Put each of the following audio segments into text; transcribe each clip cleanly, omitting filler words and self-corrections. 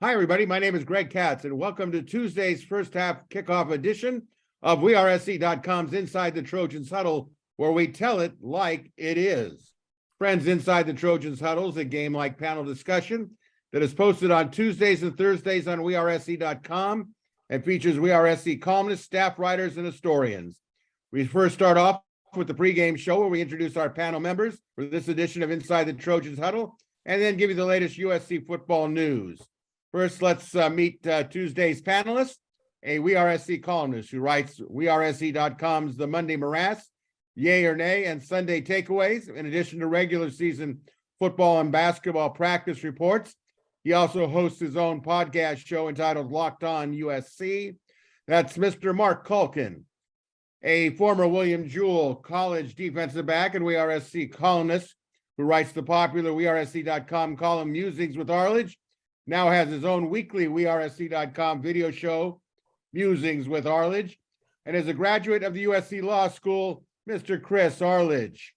Hi, everybody. My name is Greg Katz, and welcome to Tuesday's first half kickoff edition of WeAreSC.com's Inside the Trojans Huddle, where we tell it like it is. Friends, Inside the Trojans Huddle is a game-like panel discussion that is posted on Tuesdays and Thursdays on WeAreSC.com and features WeAreSC columnists, staff writers, and historians. We first start off with the pregame show where we introduce our panel members for this edition of Inside the Trojans Huddle, and then give you the latest USC football news. First, let's meet Tuesday's panelist, a WeAreSC columnist who writes WeAreSC.com's The Monday Morass, Yay or Nay, and Sunday Takeaways. In addition to regular season football and basketball practice reports, he also hosts his own podcast show entitled Locked On USC. That's Mr. Marc Kulkin, a former William Jewell College defensive back and WeAreSC columnist who writes the popular WeAreSC.com column Musings with Arledge. Now has his own weekly WeAreSC.com video show, Musings with Arledge, and is a graduate of the USC Law School, Mr. Chris Arledge.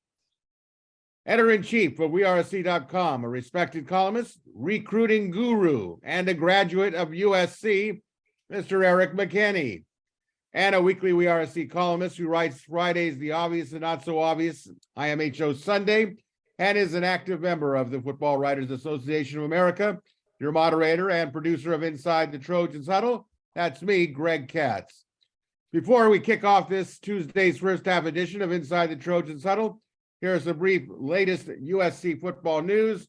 Editor-in-chief of WeAreSC.com, a respected columnist, recruiting guru, and a graduate of USC, Mr. Erik McKinney. And a weekly WeAreSC columnist who writes Fridays, The Obvious and Not So Obvious, IMHO Sunday, and is an active member of the Football Writers Association of America. Your moderator and producer of Inside the Trojans Huddle, that's me, Greg Katz. Before we kick off this Tuesday's first half edition of Inside the Trojans Huddle, here's a brief latest USC football news.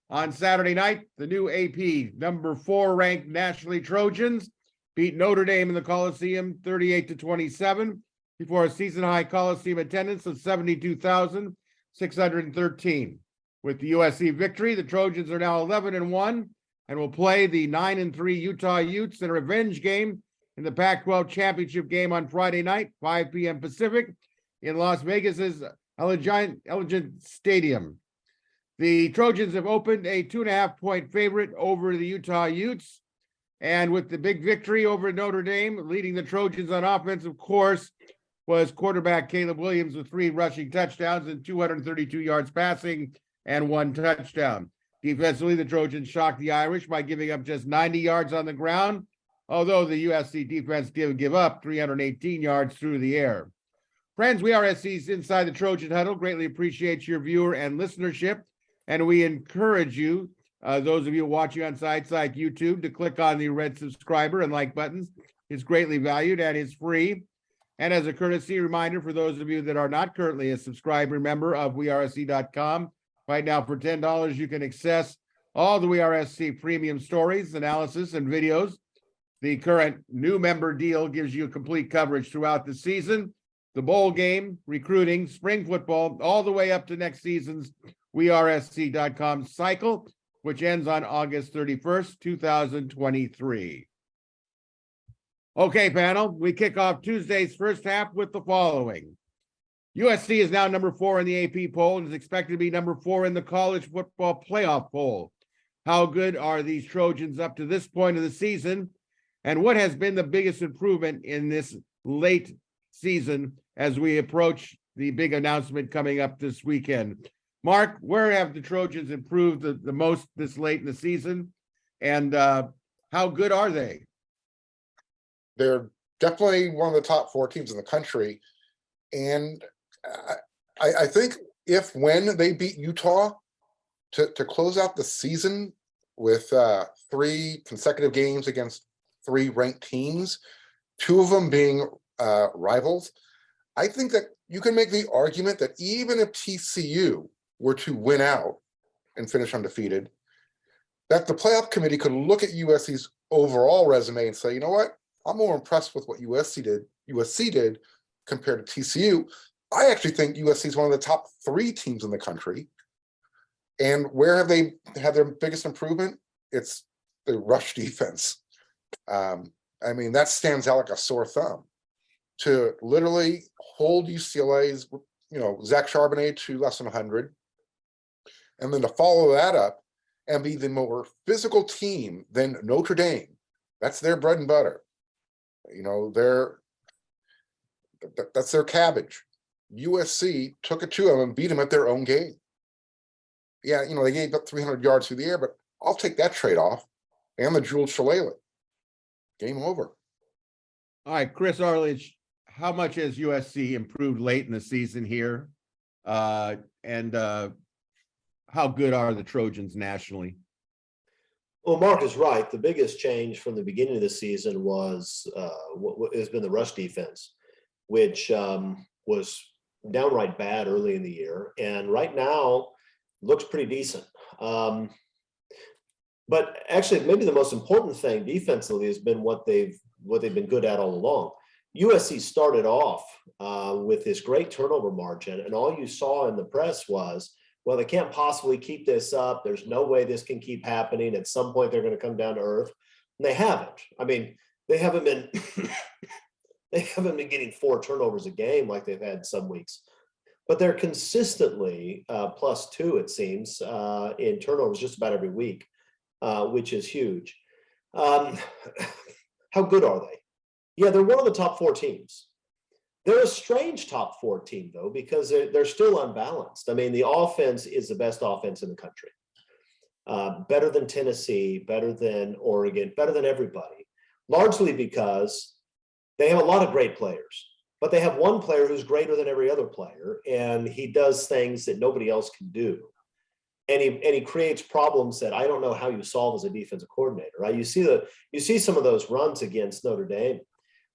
On Saturday night, the new AP number 4 ranked nationally Trojans beat Notre Dame in the Coliseum 38-27 before a season-high Coliseum attendance of 72,613. With the USC victory, the Trojans are now 11-1. And will play the 9-3 Utah Utes in a revenge game in the Pac-12 championship game on Friday night, 5 p.m. Pacific, in Las Vegas's Allegiant Stadium. The Trojans have opened a 2.5-point favorite over the Utah Utes, and with the big victory over Notre Dame, leading the Trojans on offense, of course, was quarterback Caleb Williams with 3 rushing touchdowns and 232 yards passing and 1 touchdown. Defensively, the Trojans shocked the Irish by giving up just 90 yards on the ground, although the USC defense did give up 318 yards through the air. Friends, WeAreSC's Inside the Trojan Huddle greatly appreciates your viewer and listenership, and we encourage you, those of you watching on sites like YouTube, to click on the red subscriber and like buttons. It's greatly valued and it's free. And as a courtesy reminder for those of you that are not currently a subscriber member of WeAreSC.com, right now, for $10, you can access all the WeAreSC premium stories, analysis, and videos. The current new member deal gives you complete coverage throughout the season, the bowl game, recruiting, spring football, all the way up to next season's WeAreSC.com cycle, which ends on August 31st, 2023. Okay, panel, we kick off Tuesday's first half with the following. USC is now number 4 in the AP poll and is expected to be number 4 in the college football playoff poll. How good are these Trojans up to this point of the season? And what has been the biggest improvement in this late season as we approach the big announcement coming up this weekend? Mark, where have the Trojans improved the most this late in the season? And how good are they? They're definitely one of the top 4 teams in the country. And I think when they beat Utah to close out the season with 3 consecutive games against 3 ranked teams, 2 of them being rivals, I think that you can make the argument that even if TCU were to win out and finish undefeated, that the playoff committee could look at USC's overall resume and say, you know what, I'm more impressed with what USC did compared to TCU. I actually think USC is one of the top 3 teams in the country. And where have they had their biggest improvement? It's the rush defense. I mean, that stands out like a sore thumb. To literally hold UCLA's, Zach Charbonnet to less than 100, and then to follow that up and be the more physical team than Notre Dame. That's their bread and butter. That's their cabbage. USC took it to them and beat them at their own game. Yeah, they gave up 300 yards through the air, but I'll take that trade-off. and the jeweled shillelagh. Game over. All right, Chris Arledge, how much has USC improved late in the season here? And how good are the Trojans nationally? Well, Mark is right. The biggest change from the beginning of the season was what has been the rush defense, which was downright bad early in the year, and right now looks pretty decent. But actually, maybe the most important thing defensively has been what they've been good at all along. USC started off with this great turnover margin, and all you saw in the press was, well, they can't possibly keep this up. There's no way this can keep happening. At some point, they're going to come down to earth. And they haven't. I mean, they haven't been they haven't been getting 4 turnovers a game like they've had some weeks, but they're consistently +2, it seems, in turnovers just about every week, which is huge. How good are they? Yeah, they're one of the top 4 teams. They're a strange top 4 team, though, because they're still unbalanced. I mean, the offense is the best offense in the country. Better than Tennessee, better than Oregon, better than everybody, largely because they have a lot of great players, but they have one player who's greater than every other player, and he does things that nobody else can do. And he creates problems that I don't know how you solve as a defensive coordinator, right? You see some of those runs against Notre Dame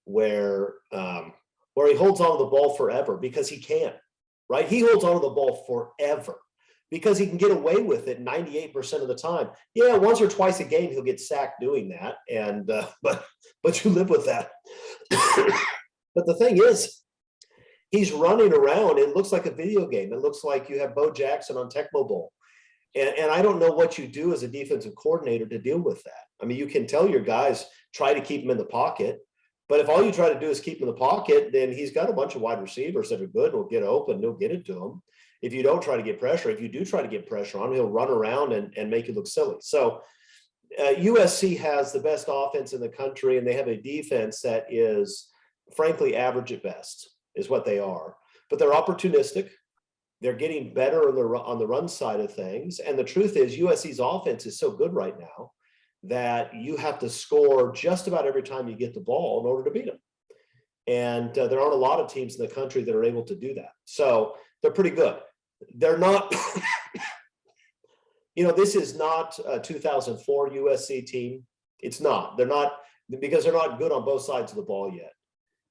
where he holds on to the ball forever because he can, right? He holds on to the ball forever because he can get away with it 98% of the time. Yeah, once or twice a game he'll get sacked doing that, and but you live with that. But the thing is, he's running around. It looks like a video game. It looks like you have Bo Jackson on Tecmo Bowl. And I don't know what you do as a defensive coordinator to deal with that. I mean, you can tell your guys, try to keep him in the pocket. But if all you try to do is keep him in the pocket, then he's got a bunch of wide receivers that are good and will get open. They'll get it to him. If you don't try to get pressure, if you do try to get pressure on him, he'll run around and make you look silly. So USC has the best offense in the country, and they have a defense that is, frankly, average at best, is what they are. But they're opportunistic. They're getting better on the run side of things. And the truth is, USC's offense is so good right now that you have to score just about every time you get the ball in order to beat them. And there aren't a lot of teams in the country that are able to do that. So they're pretty good. They're not, this is not a 2004 USC team. It's not. They're not, because they're not good on both sides of the ball yet.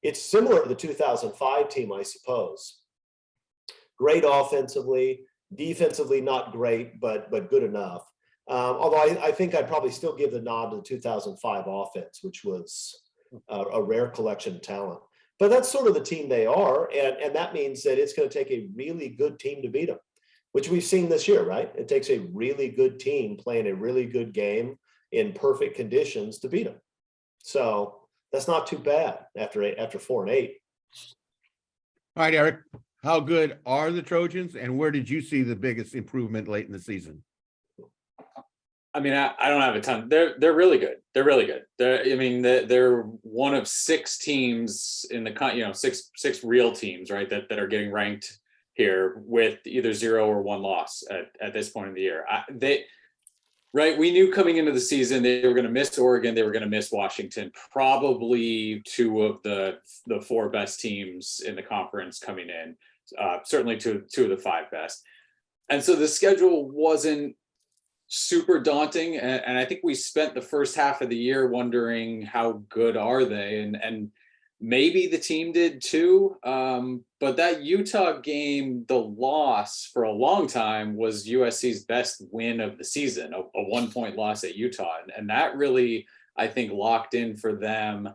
It's similar to the 2005 team, I suppose. Great offensively, defensively not great, but good enough. Although I think I'd probably still give the nod to the 2005 offense, which was a rare collection of talent. But that's sort of the team they are, and that means that it's going to take a really good team to beat them, which we've seen this year, right? It takes a really good team playing a really good game in perfect conditions to beat them. So that's not too bad after 4-8. All right, Erik, how good are the Trojans, and where did you see the biggest improvement late in the season? I mean, I don't have a ton. They're really good. They're really good. They're one of 6 teams in the six real teams, right? That are getting ranked here with either 0 or 1 loss at this point in the year. Right, we knew coming into the season they were going to miss Oregon, they were going to miss Washington, probably 2 of the 4 best teams in the conference coming in, certainly 2 of the 5 best. And so the schedule wasn't super daunting, and I think we spent the first half of the year wondering how good are they, and maybe the team did too. But that Utah game, the loss for a long time, was USC's best win of the season, a 1-point loss at Utah. And that really, I think, locked in for them.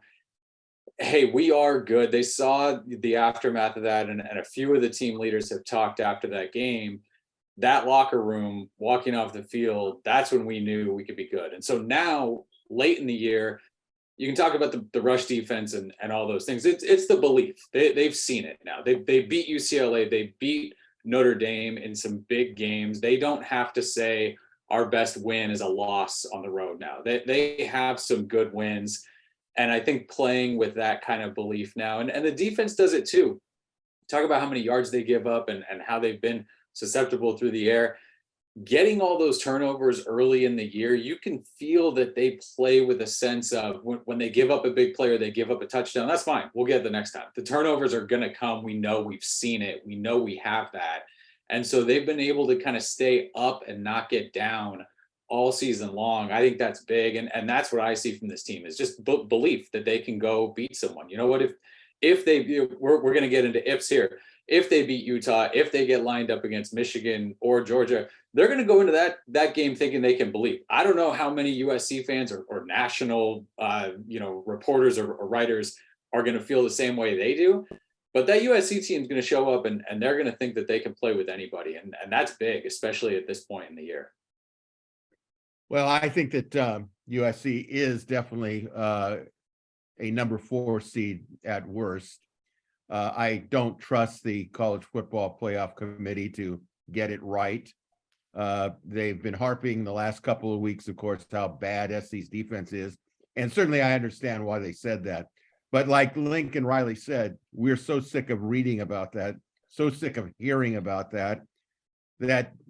Hey, we are good. They saw the aftermath of that, and a few of the team leaders have talked after that game. That locker room, walking off the field, that's when we knew we could be good. And so now, late in the year, you can talk about the rush defense and all those things. It's the belief. They've seen it now. They beat UCLA. They beat Notre Dame in some big games. They don't have to say our best win is a loss on the road now. They have some good wins. And I think playing with that kind of belief now, and the defense does it too. Talk about how many yards they give up and how they've been susceptible through the air. getting all those turnovers early in the year, you can feel that they play with a sense of when they give up a big player, they give up a touchdown. That's fine. We'll get it the next time. The turnovers are going to come. We know, we've seen it. We know we have that. And so they've been able to kind of stay up and not get down all season long. I think that's big. And that's what I see from this team is just belief that they can go beat someone. You know what, if they, we're going to get into ifs here. If they beat Utah, if they get lined up against Michigan or Georgia, they're going to go into that game thinking they can believe. I don't know how many USC fans or national, reporters or writers are going to feel the same way they do, but that USC team is going to show up and they're going to think that they can play with anybody. And that's big, especially at this point in the year. Well, I think that USC is definitely a number 4 seed at worst. I don't trust the college football playoff committee to get it right. They've been harping the last couple of weeks, of course, how bad SC's defense is. And certainly I understand why they said that. But like Lincoln Riley said, we're so sick of reading about that, so sick of hearing about that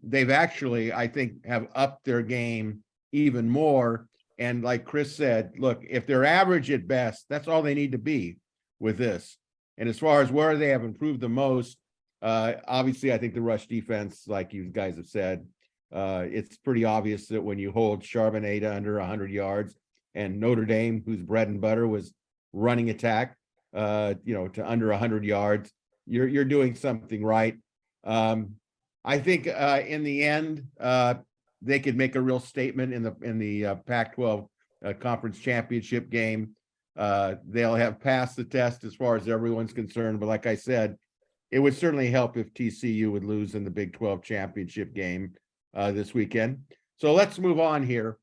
they've actually, I think, have upped their game even more. And like Chris said, look, if they're average at best, that's all they need to be with this. And as far as where they have improved the most, obviously, I think the rush defense, like you guys have said, it's pretty obvious that when you hold Charbonnet to under 100 yards and Notre Dame, whose bread and butter was running attack, to under 100 yards, you're doing something right. I think in the end, they could make a real statement in the Pac-12 conference championship game. They'll have passed the test as far as everyone's concerned. But like I said, it would certainly help if TCU would lose in the Big 12 championship game this weekend. So let's move on here.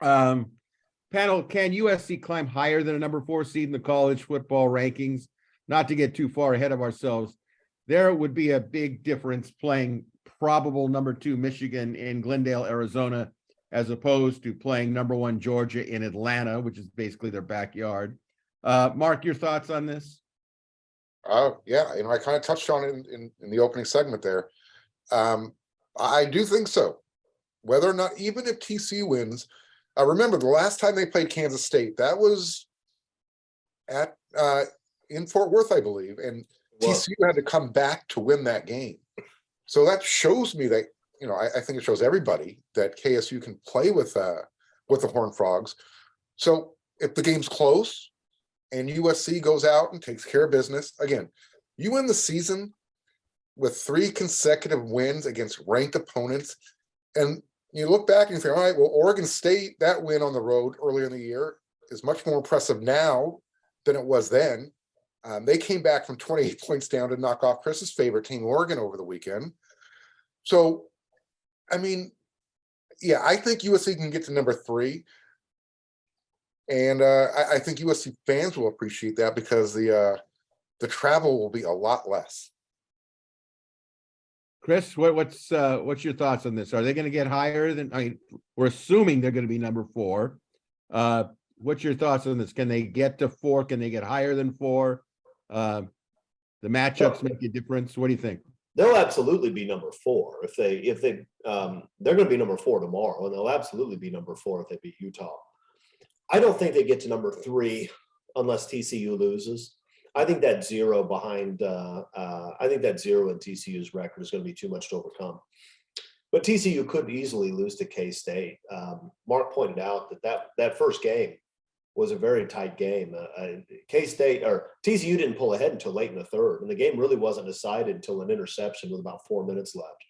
Panel, can USC climb higher than a number 4 seed in the college football rankings? Not to get too far ahead of ourselves, there would be a big difference playing probable number 2 Michigan in Glendale, Arizona, as opposed to playing number 1 Georgia in Atlanta, which is basically their backyard. Mark, your thoughts on this? Yeah, I kind of touched on it in the opening segment there. I do think so. Whether or not, even if TCU wins, remember the last time they played Kansas State, that was at in Fort Worth, I believe, and TCU had to come back to win that game. So that shows me that, I think it shows everybody that KSU can play with the Horned Frogs. So if the game's close and USC goes out and takes care of business, again, you win the season with 3 consecutive wins against ranked opponents. And you look back and you think, all right, well, Oregon State, that win on the road earlier in the year is much more impressive now than it was then. They came back from 28 points down to knock off Chris's favorite team, Oregon, over the weekend. So, I think USC can get to number 3. And I think USC fans will appreciate that because the travel will be a lot less. Chris, what's your thoughts on this? Are they going to get higher than? We're assuming they're going to be number 4. What's your thoughts on this? Can they get to 4? Can they get higher than 4? The matchups make a difference. What do you think? They'll absolutely be number 4 if they're going to be number 4 tomorrow, and they'll absolutely be number 4 if they beat Utah. I don't think they get to number 3 unless TCU loses. I think that 0 behind. I think that 0 in TCU's record is going to be too much to overcome. But TCU could easily lose to K-State. Mark pointed out that first game was a very tight game. K-State or TCU didn't pull ahead until late in the third, and the game really wasn't decided until an interception with about 4 minutes left.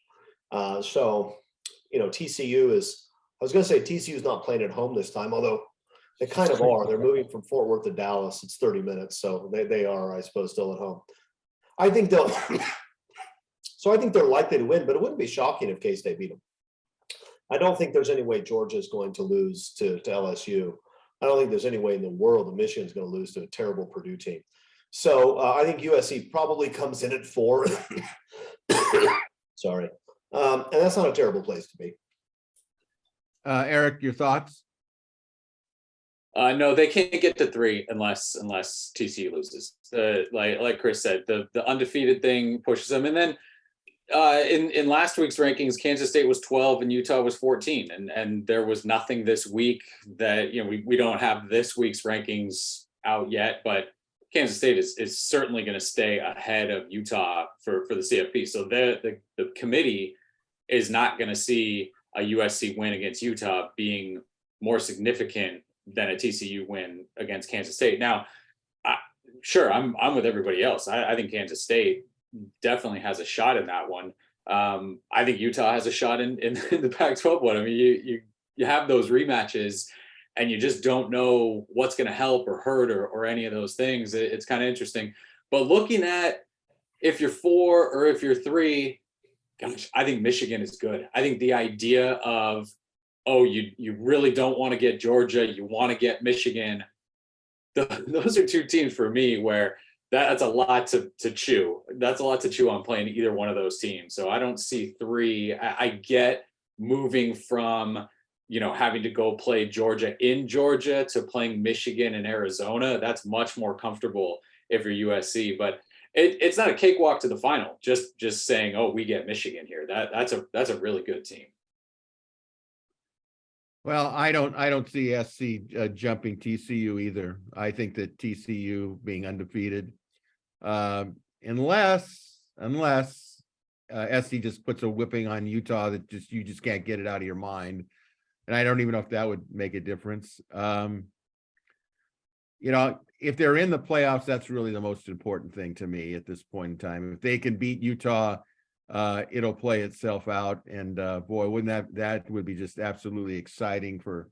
TCU is. I was going to say TCU is not playing at home this time, although they kind of are. They're moving from Fort Worth to Dallas. It's 30 minutes, so they are, I suppose, still at home. I think they'll. So I think they're likely to win, but it wouldn't be shocking if K-State beat them. I don't think there's any way Georgia is going to lose to LSU. I don't think there's any way in the world that Michigan's going to lose to a terrible Purdue team. So I think USC probably comes in at 4. Sorry. And that's not a terrible place to be. Eric, your thoughts? No, they can't get to 3 unless TCU loses. Like Chris said, the undefeated thing pushes them. And then In last week's rankings, Kansas State was 12 and Utah was 14, and there was nothing this week that, you know, we don't have this week's rankings out yet, but Kansas State is certainly going to stay ahead of Utah for the CFP. So the committee is not going to see a USC win against Utah being more significant than a TCU win against Kansas State. Now, sure, I'm with everybody else. I think Kansas State definitely has a shot in that one. I think Utah has a shot in the Pac-12 one. I mean, you have those rematches, and you just don't know what's going to help or hurt or any of those things. It's kind of interesting. But looking at if you're 4 or if you're 3, gosh, I think Michigan is good. I think the idea of, oh, you really don't want to get Georgia, you want to get Michigan. Those are 2 teams for me where that's a lot to chew. That's a lot to chew on playing either one of those teams. So I don't see 3. I get moving from, you know, having to go play Georgia in Georgia to playing Michigan and Arizona. That's much more comfortable if you're USC, but it's not a cakewalk to the final. Just saying, oh, we get Michigan here. That's a really good team. Well, I don't see SC jumping TCU either. I think that TCU being undefeated, unless SC just puts a whipping on Utah that you just can't get it out of your mind, and I don't even know if that would make a difference. You know, if they're in the playoffs, that's really the most important thing to me at this point in time. If they can beat Utah, it'll play itself out, and boy, wouldn't that would be just absolutely exciting for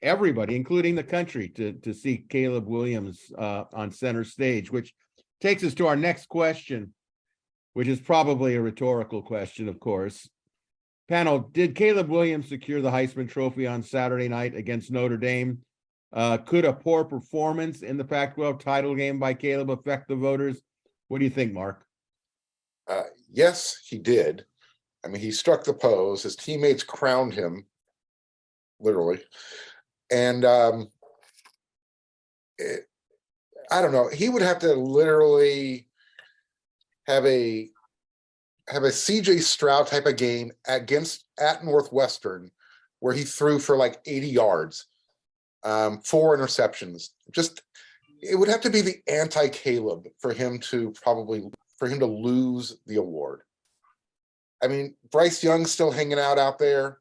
everybody, including the country, to see Caleb Williams on center stage, which takes us to our next question, which is probably a rhetorical question, of course. Panel, did Caleb Williams secure the Heisman Trophy on Saturday night against Notre Dame? Could a poor performance in the Pac-12 title game by Caleb affect the voters? What do you think, Mark? Yes, he did. I mean, he struck the pose. His teammates crowned him, literally. And I don't know. He would have to literally have a CJ Stroud type of game at Northwestern, where he threw for like 80 yards, 4 interceptions. Just, it would have to be the anti-Caleb for him to lose the award. I mean, Bryce Young's still hanging out there,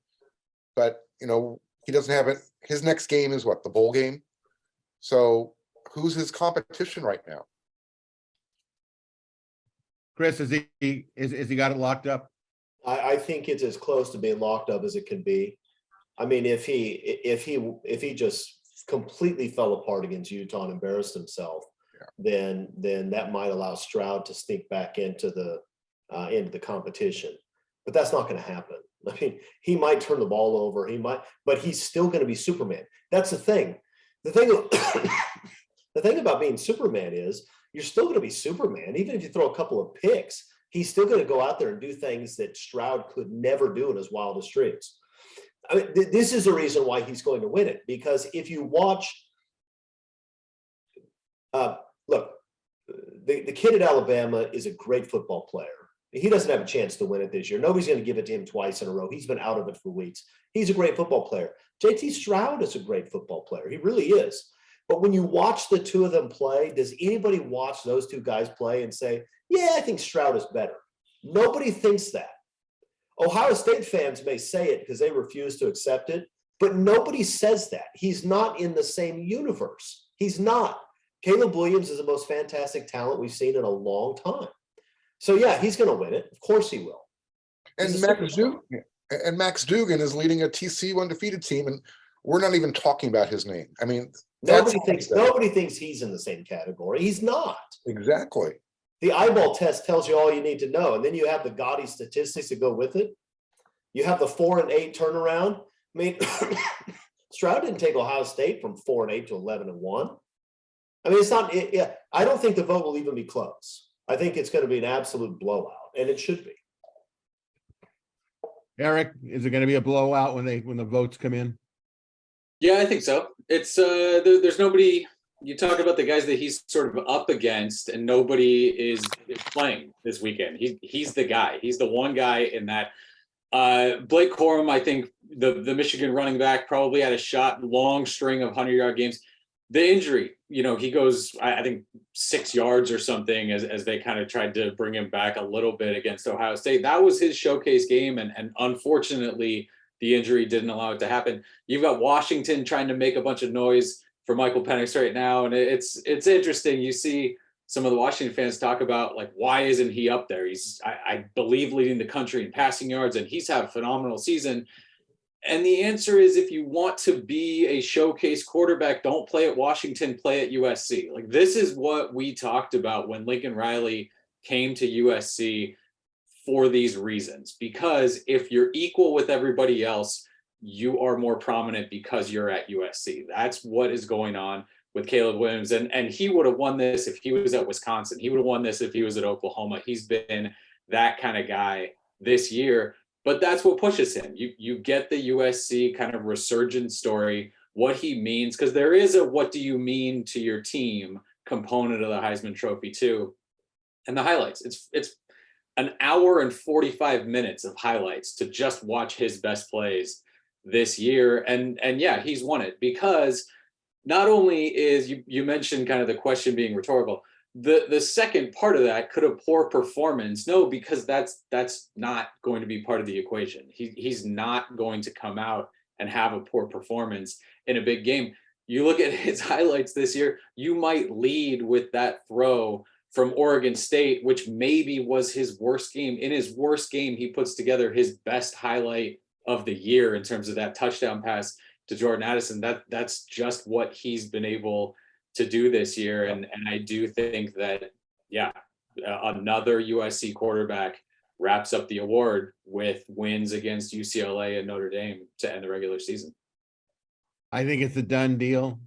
but you know, he doesn't have it. His next game is what, the bowl game? So who's his competition right now? Chris, is he got it locked up? I think it's as close to being locked up as it can be. I mean, if he just completely fell apart against Utah and embarrassed himself, then that might allow Stroud to sneak back into the competition. But that's not going to happen. I mean, he might turn the ball over, but he's still going to be Superman. That's the thing. The thing about being Superman is you're still going to be Superman. Even if you throw a couple of picks, he's still going to go out there and do things that Stroud could never do in his wildest dreams. I mean, this is the reason why he's going to win it, because if you watch, look, the kid at Alabama is a great football player. He doesn't have a chance to win it this year. Nobody's going to give it to him twice in a row. He's been out of it for weeks. He's a great football player. JT Stroud is a great football player. He really is. But when you watch the 2 of them play, does anybody watch those 2 guys play and say, yeah, I think Stroud is better? Nobody thinks that. Ohio State fans may say it because they refuse to accept it, but nobody says that. He's not in the same universe. He's not. Caleb Williams is the most fantastic talent we've seen in a long time. So yeah, he's going to win it. Of course he will. And Max Dugan is leading a TCU undefeated team, and we're not even talking about his name. I mean, nobody thinks he's in the same category. He's not. Exactly. The eyeball test tells you all you need to know, and then you have the gaudy statistics that go with it. You have the 4-8 turnaround. I mean, Stroud didn't take Ohio State from 4-8 to 11-1. I mean, it's not. I don't think the vote will even be close. I think it's going to be an absolute blowout, and it should be. Erik, is it going to be a blowout when the votes come in? Yeah, I think so. It's there's nobody you talk about the guys that he's sort of up against, and nobody is playing this weekend. He's the guy. He's the one guy in that. Blake Corum, I think the Michigan running back, probably had a shot, long string of 100-yard games. The injury, he goes, I think 6 yards or something as they kind of tried to bring him back a little bit against Ohio State. That was his showcase game. And unfortunately, the injury didn't allow it to happen. You've got Washington trying to make a bunch of noise for Michael Penix right now. And it's interesting. You see some of the Washington fans talk about, like, why isn't he up there? He's, I believe, leading the country in passing yards, and he's had a phenomenal season. And the answer is, if you want to be a showcase quarterback, don't play at Washington, play at USC. Like, this is what we talked about when Lincoln Riley came to USC for these reasons. Because if you're equal with everybody else, you are more prominent because you're at USC. That's what is going on with Caleb Williams. And he would have won this if he was at Wisconsin. He would have won this if he was at Oklahoma. He's been that kind of guy this year. But that's what pushes him. You get the USC kind of resurgent story, what he means, because there is a what do you mean to your team component of the Heisman Trophy too. And the highlights. It's an hour and 45 minutes of highlights to just watch his best plays this year. And yeah, he's won it because not only is, you mentioned kind of the question being rhetorical, the second part of that, could a poor performance? No, because that's not going to be part of the equation. He's not going to come out and have a poor performance in a big game. You look at his highlights this year, you might lead with that throw from Oregon State, which maybe was his worst game. In his worst game, he puts together his best highlight of the year in terms of that touchdown pass to Jordan Addison. That's just what he's been able to do this year. And I do think that, yeah, another USC quarterback wraps up the award with wins against UCLA and Notre Dame to end the regular season. I think it's a done deal.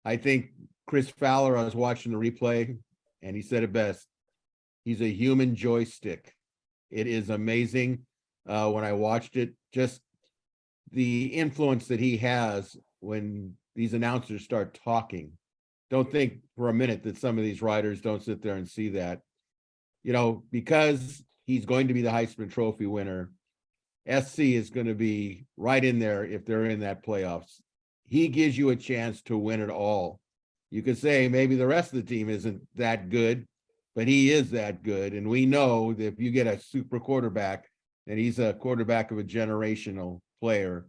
I think Chris Fowler, I was watching the replay and he said it best. He's a human joystick. It is amazing when I watched it, just the influence that he has when these announcers start talking. Don't think for a minute that some of these writers don't sit there and see that, because he's going to be the Heisman Trophy winner. SC is going to be right in there if they're in that playoffs. He gives you a chance to win it all. You could say maybe the rest of the team isn't that good, but he is that good. And we know that if you get a super quarterback, and he's a quarterback of a generational player,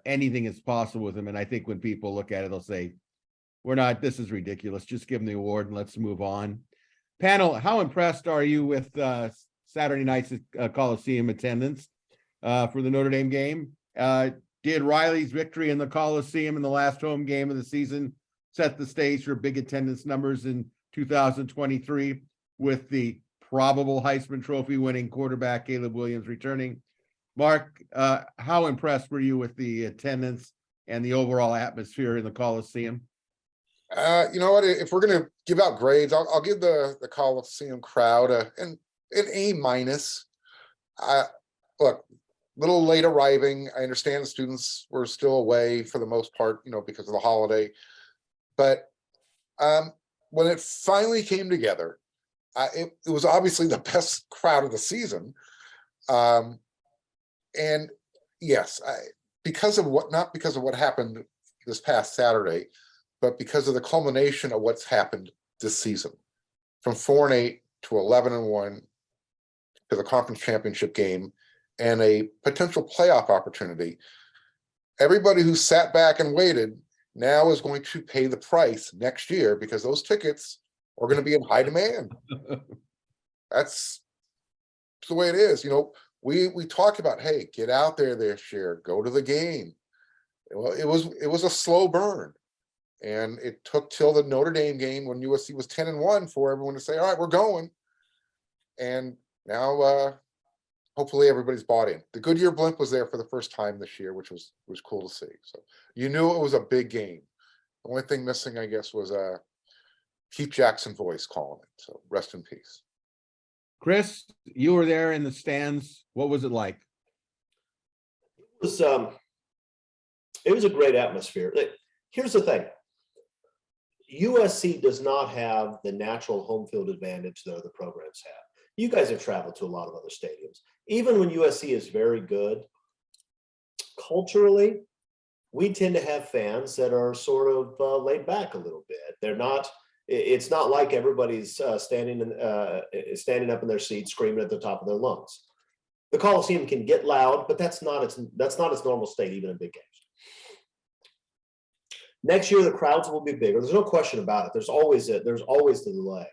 anything is possible with him. And I think when people look at it, they'll say, this is ridiculous. Just give him the award and let's move on. Panel, how impressed are you with Saturday night's Coliseum attendance for the Notre Dame game? Did Riley's victory in the Coliseum in the last home game of the season set the stage for big attendance numbers in 2023 with the probable Heisman Trophy winning quarterback Caleb Williams returning? Mark, how impressed were you with the attendance and the overall atmosphere in the Coliseum? You know what? If we're going to give out grades, I'll give the Coliseum crowd an A-. Look, little late arriving. I understand the students were still away for the most part, because of the holiday. But when it finally came together, it was obviously the best crowd of the season. And yes, not because of what happened this past Saturday, but because of the culmination of what's happened this season, from 4-8 to 11-1 to the conference championship game and a potential playoff opportunity. Everybody who sat back and waited now is going to pay the price next year because those tickets are going to be in high demand. That's the way it is. We talk about, hey, get out there this year, go to the game. Well, it was a slow burn. And it took till the Notre Dame game when USC was 10-1 for everyone to say, all right, we're going. And now hopefully everybody's bought in. The Goodyear blimp was there for the first time this year, which was cool to see. So you knew it was a big game. The only thing missing, I guess, was Keith Jackson's voice calling it. So rest in peace. Chris, you were there in the stands. What was it like? It was a great atmosphere. Here's the thing. USC does not have the natural home field advantage that other programs have. You guys have traveled to a lot of other stadiums. Even when USC is very good, culturally, we tend to have fans that are sort of laid back a little bit. They're not. It's not like everybody's standing up in their seats, screaming at the top of their lungs. The Coliseum can get loud, but that's not its normal state, even in big games. Next year, the crowds will be bigger. There's no question about it. There's always the delay.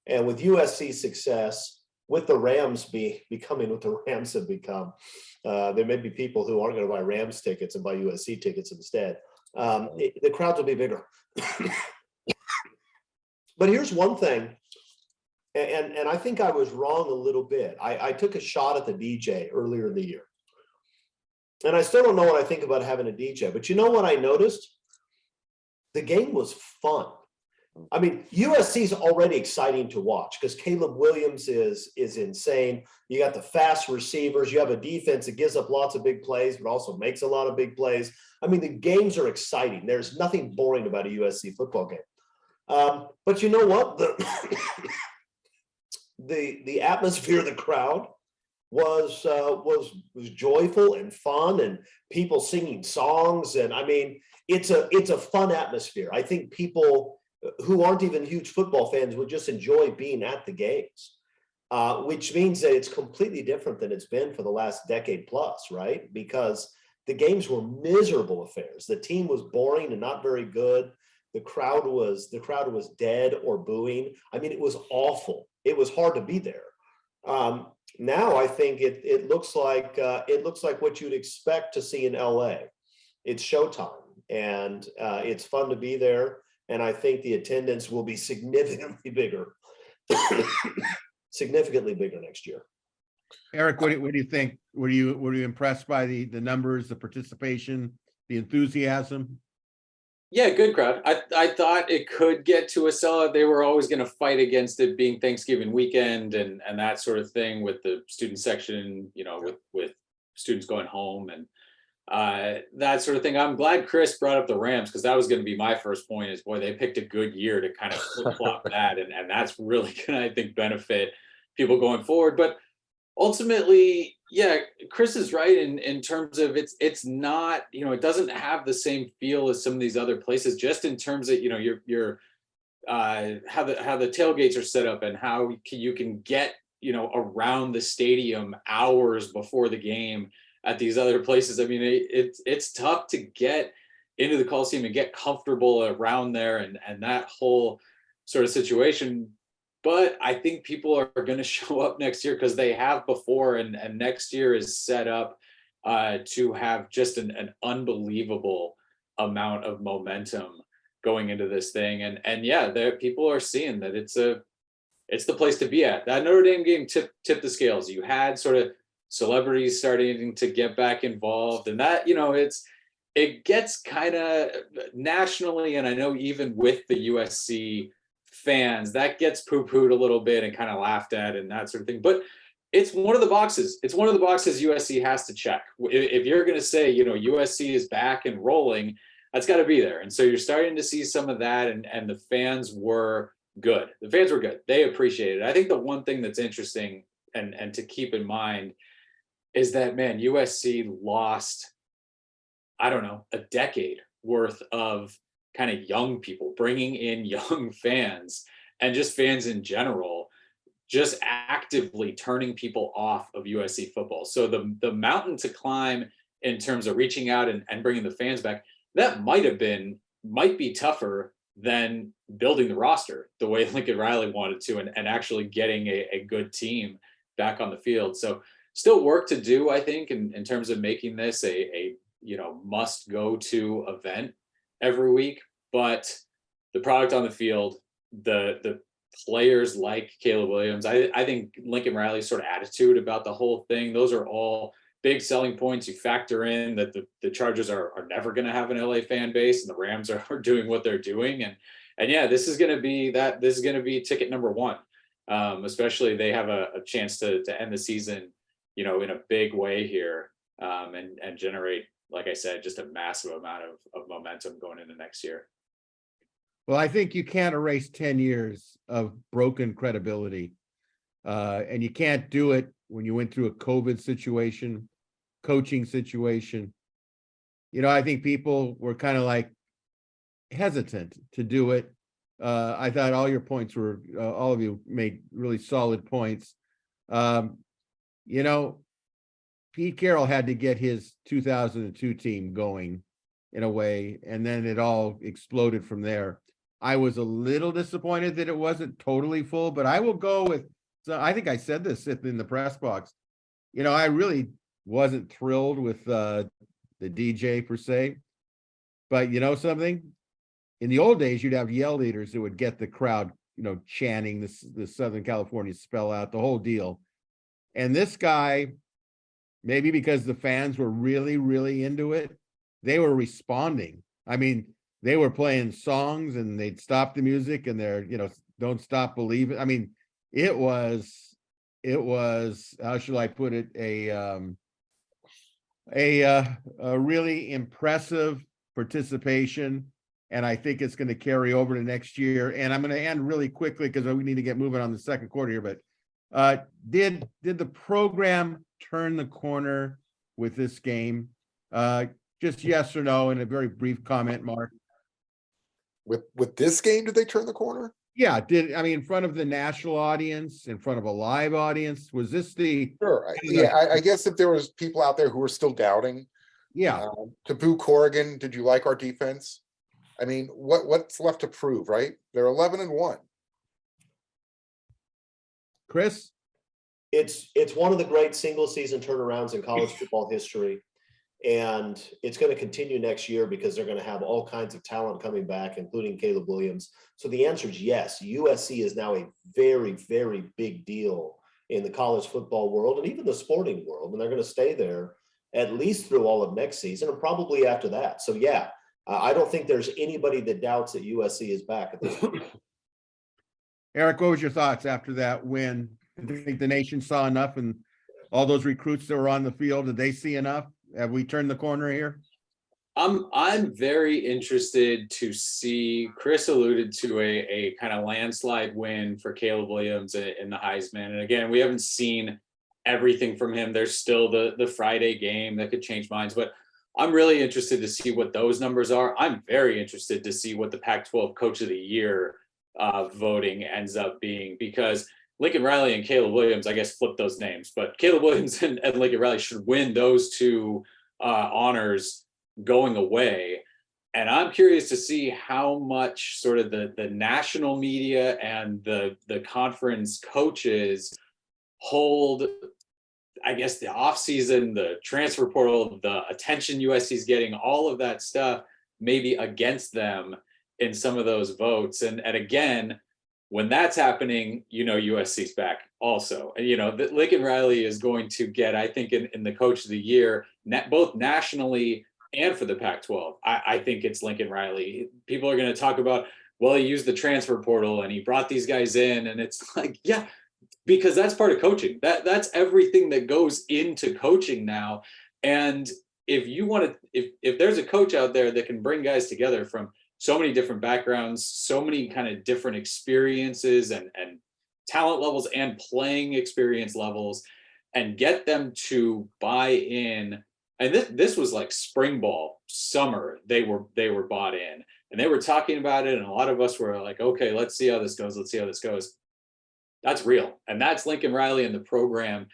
And with USC's success, with the Rams becoming what the Rams have become, there may be people who aren't going to buy Rams tickets and buy USC tickets instead. The crowds will be bigger. But here's one thing, and I think I was wrong a little bit. I took a shot at the DJ earlier in the year. And I still don't know what I think about having a DJ, but you know what I noticed? The game was fun. I mean, USC is already exciting to watch because Caleb Williams is insane. You got the fast receivers. You have a defense that gives up lots of big plays, but also makes a lot of big plays. I mean, the games are exciting. There's nothing boring about a USC football game. But you know what? The atmosphere of the crowd was joyful and fun, and people singing songs. And I mean, it's a fun atmosphere. I think people who aren't even huge football fans would just enjoy being at the games, which means that it's completely different than it's been for the last decade plus, right? Because the games were miserable affairs. The team was boring and not very good. The crowd was dead or booing. I mean, it was awful. It was hard to be there. Now I think it looks like what you'd expect to see in LA. It's showtime, and it's fun to be there. And I think the attendance will be significantly bigger, next year. Eric, what do you think? Were you impressed by the numbers, the participation, the enthusiasm? Yeah, good crowd. I thought it could get to a sellout. They were always going to fight against it being Thanksgiving weekend and that sort of thing with the student section, with students going home and that sort of thing. I'm glad Chris brought up the Rams because that was going to be my first point is, boy, they picked a good year to kind of flip-flop that. And that's really going to, I think, benefit people going forward. But ultimately, yeah, Chris is right in terms of it's not, it doesn't have the same feel as some of these other places, just in terms of, your how the tailgates are set up and how you can get, around the stadium hours before the game at these other places. I mean, it's tough to get into the Coliseum and get comfortable around there and that whole sort of situation. But I think people are going to show up next year because they have before, and next year is set up to have just an unbelievable amount of momentum going into this thing. And yeah, people are seeing that it's the place to be at. That Notre Dame game tipped the scales. You had sort of celebrities starting to get back involved, and that it gets kind of nationally, and I know even with the USC fans, that gets poo-pooed a little bit and kind of laughed at and that sort of thing. But it's one of the boxes. It's one of the boxes USC has to check. If you're going to say, USC is back and rolling, that's got to be there. And so you're starting to see some of that, and the fans were good. The fans were good. They appreciated it. I think the one thing that's interesting and to keep in mind is that, man, USC lost, I don't know, a decade worth of kind of young people, bringing in young fans and just fans in general, just actively turning people off of USC football. So the mountain to climb in terms of reaching out and bringing the fans back, that might be tougher than building the roster the way Lincoln Riley wanted to and actually getting a good team back on the field. So still work to do, I think, in terms of making this a must go to event every week. But the product on the field, the players like Caleb Williams, I think Lincoln Riley's sort of attitude about the whole thing, those are all big selling points. You factor in that the Chargers are never going to have an LA fan base, and the Rams are doing what they're doing. And yeah, this is going to be ticket number one. Especially they have a chance to end the season, in a big way here, and generate, like I said, just a massive amount of momentum going into next year. Well, I think you can't erase 10 years of broken credibility. And you can't do it when you went through a COVID situation, coaching situation. I think people were kind of like hesitant to do it. I thought all your points were, all of you made really solid points. You know, Pete Carroll had to get his 2002 team going in a way, and then it all exploded from there. I was a little disappointed that it wasn't totally full, but I will go with, so I think I said this in the press box. I really wasn't thrilled with the DJ per se, but something? In the old days, you'd have yell leaders that would get the crowd, chanting the Southern California spell out, the whole deal. And this guy, maybe because the fans were really, really into it, they were responding. I mean, they were playing songs and they'd stop the music and they're, don't stop believing. I mean, it was, how should I put it? A really impressive participation. And I think it's going to carry over to next year. And I'm going to end really quickly because we need to get moving on the second quarter here. But did the program turn the corner with this game? Just yes or no in a very brief comment, Mark. With this game, did they turn the corner? Yeah, in front of the national audience, in front of a live audience, was this the? Sure. I guess if there was people out there who were still doubting. Yeah. To boo Corrigan, did you like our defense? I mean, what's left to prove, right? They're 11-1. Chris? It's one of the great single season turnarounds in college football history. And it's going to continue next year because they're going to have all kinds of talent coming back, including Caleb Williams. So the answer is yes. USC is now a very, very big deal in the college football world and even the sporting world. And they're going to stay there at least through all of next season and probably after that. So yeah, I don't think there's anybody that doubts that USC is back at this point. Eric, what was your thoughts after that win? Did you think the nation saw enough and all those recruits that were on the field, did they see enough? Have we turned the corner here? I'm very interested to see. Chris alluded to a kind of landslide win for Caleb Williams in the Heisman. And again, we haven't seen everything from him. There's still the Friday game that could change minds, but I'm really interested to see what those numbers are. I'm very interested to see what the Pac-12 Coach of the Year voting ends up being, because Lincoln Riley and Caleb Williams, I guess, flip those names, but Caleb Williams and Lincoln Riley should win those two honors going away. And I'm curious to see how much sort of the national media and the conference coaches hold, I guess, the offseason, the transfer portal, the attention USC is getting, all of that stuff maybe against them in some of those votes. And again, when that's happening, USC's back also. And, Lincoln Riley is going to get, I think, in the Coach of the Year, both nationally and for the Pac-12. I think it's Lincoln Riley. People are going to talk about, well, he used the transfer portal and he brought these guys in. And it's like, yeah, because that's part of coaching. That's everything that goes into coaching now. And if you want to, if there's a coach out there that can bring guys together from so many different backgrounds, so many kind of different experiences and talent levels and playing experience levels, and get them to buy in. And this was like spring ball, summer, they were bought in and they were talking about it. And a lot of us were like, okay, let's see how this goes. Let's see how this goes. That's real. And that's Lincoln Riley and the program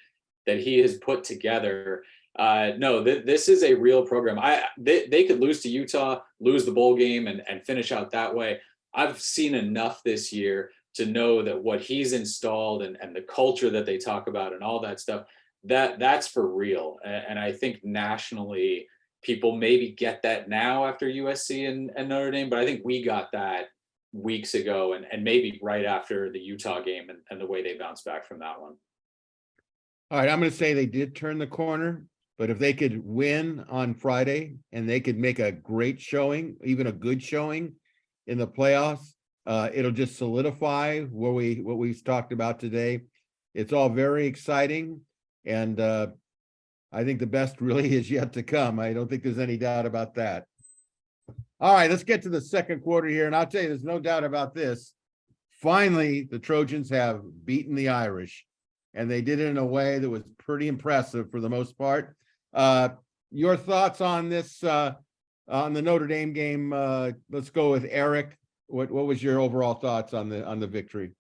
that he has put together. This is a real program. They could lose to Utah, lose the bowl game and finish out that way. I've seen enough this year to know that what he's installed and the culture that they talk about and all that stuff, that's for real. And I think nationally people maybe get that now after USC and Notre Dame, but I think we got that weeks ago and maybe right after the Utah game and the way they bounced back from that one. All right, I'm going to say they did turn the corner, but if they could win on Friday and they could make a great showing, even a good showing in the playoffs, it'll just solidify what we've talked about today. It's all very exciting. And I think the best really is yet to come. I don't think there's any doubt about that. All right, let's get to the second quarter here, and I'll tell you, there's no doubt about this. Finally, the Trojans have beaten the Irish, and they did it in a way that was pretty impressive for the most part. Your thoughts on this, on the Notre Dame game? Let's go with Erik. What was your overall thoughts on the victory?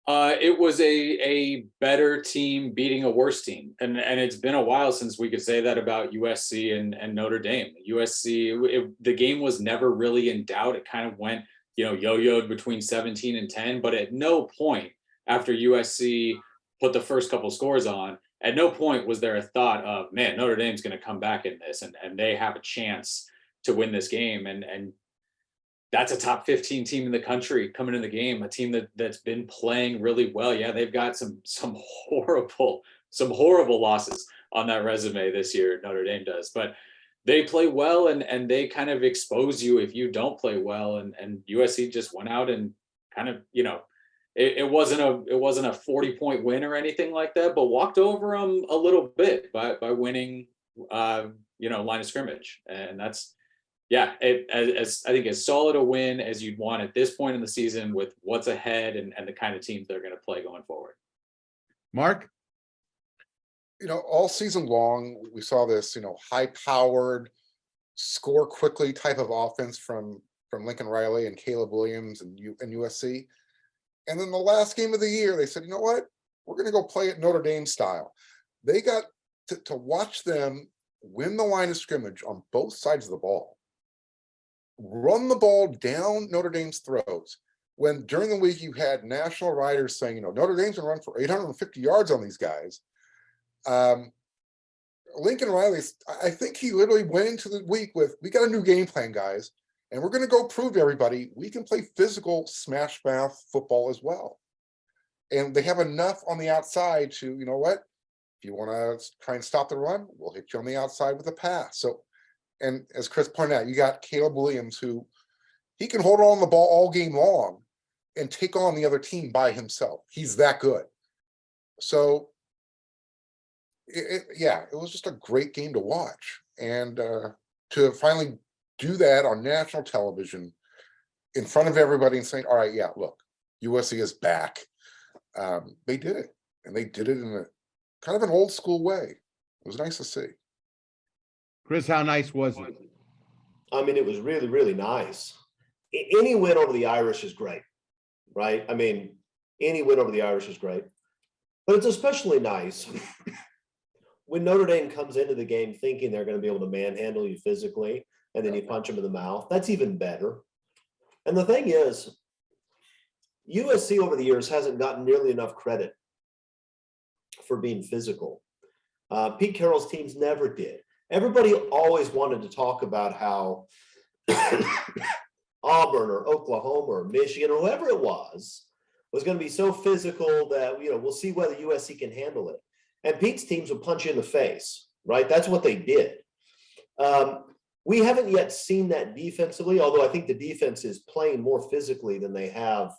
It was a better team beating a worse team, and it's been a while since we could say that about USC and Notre Dame. USC, the game was never really in doubt. It kind of went, yo-yoed between 17 and 10, but at no point after USC put the first couple scores on, at no point was there a thought of, man, Notre Dame's going to come back in this, and they have a chance to win this game, and that's a top 15 team in the country coming in the game, a team that's been playing really well. Yeah, they've got some horrible losses on that resume this year, Notre Dame does, but they play well, and they kind of expose you if you don't play well. And USC just went out and kind of, it wasn't a 40-point win or anything like that, but walked over them a little bit by winning, line of scrimmage. And that's, as I think as solid a win as you'd want at this point in the season with what's ahead and the kind of teams they're going to play going forward. Mark? All season long, we saw this, high-powered, score quickly type of offense from Lincoln Riley and Caleb Williams and USC. And then the last game of the year, they said, you know what? We're going to go play it Notre Dame style. They got to watch them win the line of scrimmage on both sides of the ball, run the ball down Notre Dame's throats. When during the week you had national writers saying, Notre Dame's going to run for 850 yards on these guys. Lincoln Riley, I think he literally went into the week with, we got a new game plan, guys, and we're going to go prove to everybody we can play physical smash mouth football as well. And they have enough on the outside to, if you want to try and stop the run, we'll hit you on the outside with a pass. So, and as Chris pointed out, you got Caleb Williams, who he can hold on the ball all game long and take on the other team by himself. He's that good. So, it was just a great game to watch. And to finally do that on national television in front of everybody and saying, all right, look, USC is back. They did it. And they did it in a kind of an old school way. It was nice to see. Chris, how nice was it? I mean, it was really, really nice. Any win over the Irish is great, right? I mean, any win over the Irish is great. But it's especially nice when Notre Dame comes into the game thinking they're going to be able to manhandle you physically, and then you punch them in the mouth. That's even better. And the thing is, USC over the years hasn't gotten nearly enough credit for being physical. Pete Carroll's teams never did. Everybody always wanted to talk about how Auburn or Oklahoma or Michigan or whoever it was going to be so physical that, we'll see whether USC can handle it. And Pete's teams would punch you in the face, right? That's what they did. We haven't yet seen that defensively, although I think the defense is playing more physically than they have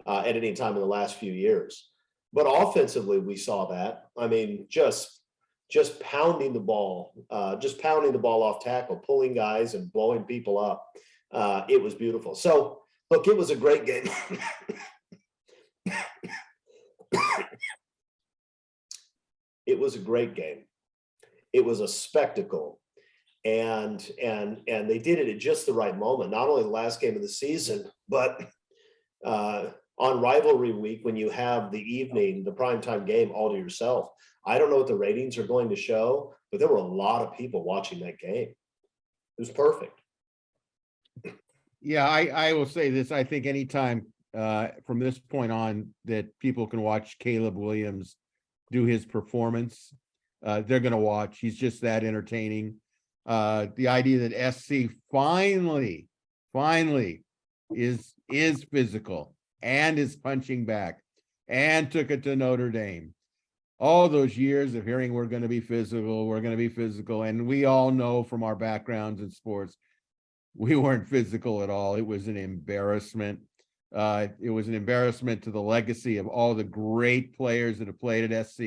at any time in the last few years. But offensively, we saw that. I mean, just pounding the ball off tackle, pulling guys and blowing people up. It was beautiful. So, look, it was a great game. It was a great game. It was a spectacle. And they did it at just the right moment, not only the last game of the season, but on rivalry week, when you have the primetime game all to yourself. I don't know what the ratings are going to show, but there were a lot of people watching that game. It was perfect. Yeah, I will say this. I think anytime from this point on that people can watch Caleb Williams do his performance, they're going to watch. He's just that entertaining. The idea that SC finally is physical and is punching back and took it to Notre Dame. All those years of hearing we're going to be physical, and we all know from our backgrounds in sports, we weren't physical at all. It was an embarrassment. It was an embarrassment to the legacy of all the great players that have played at SC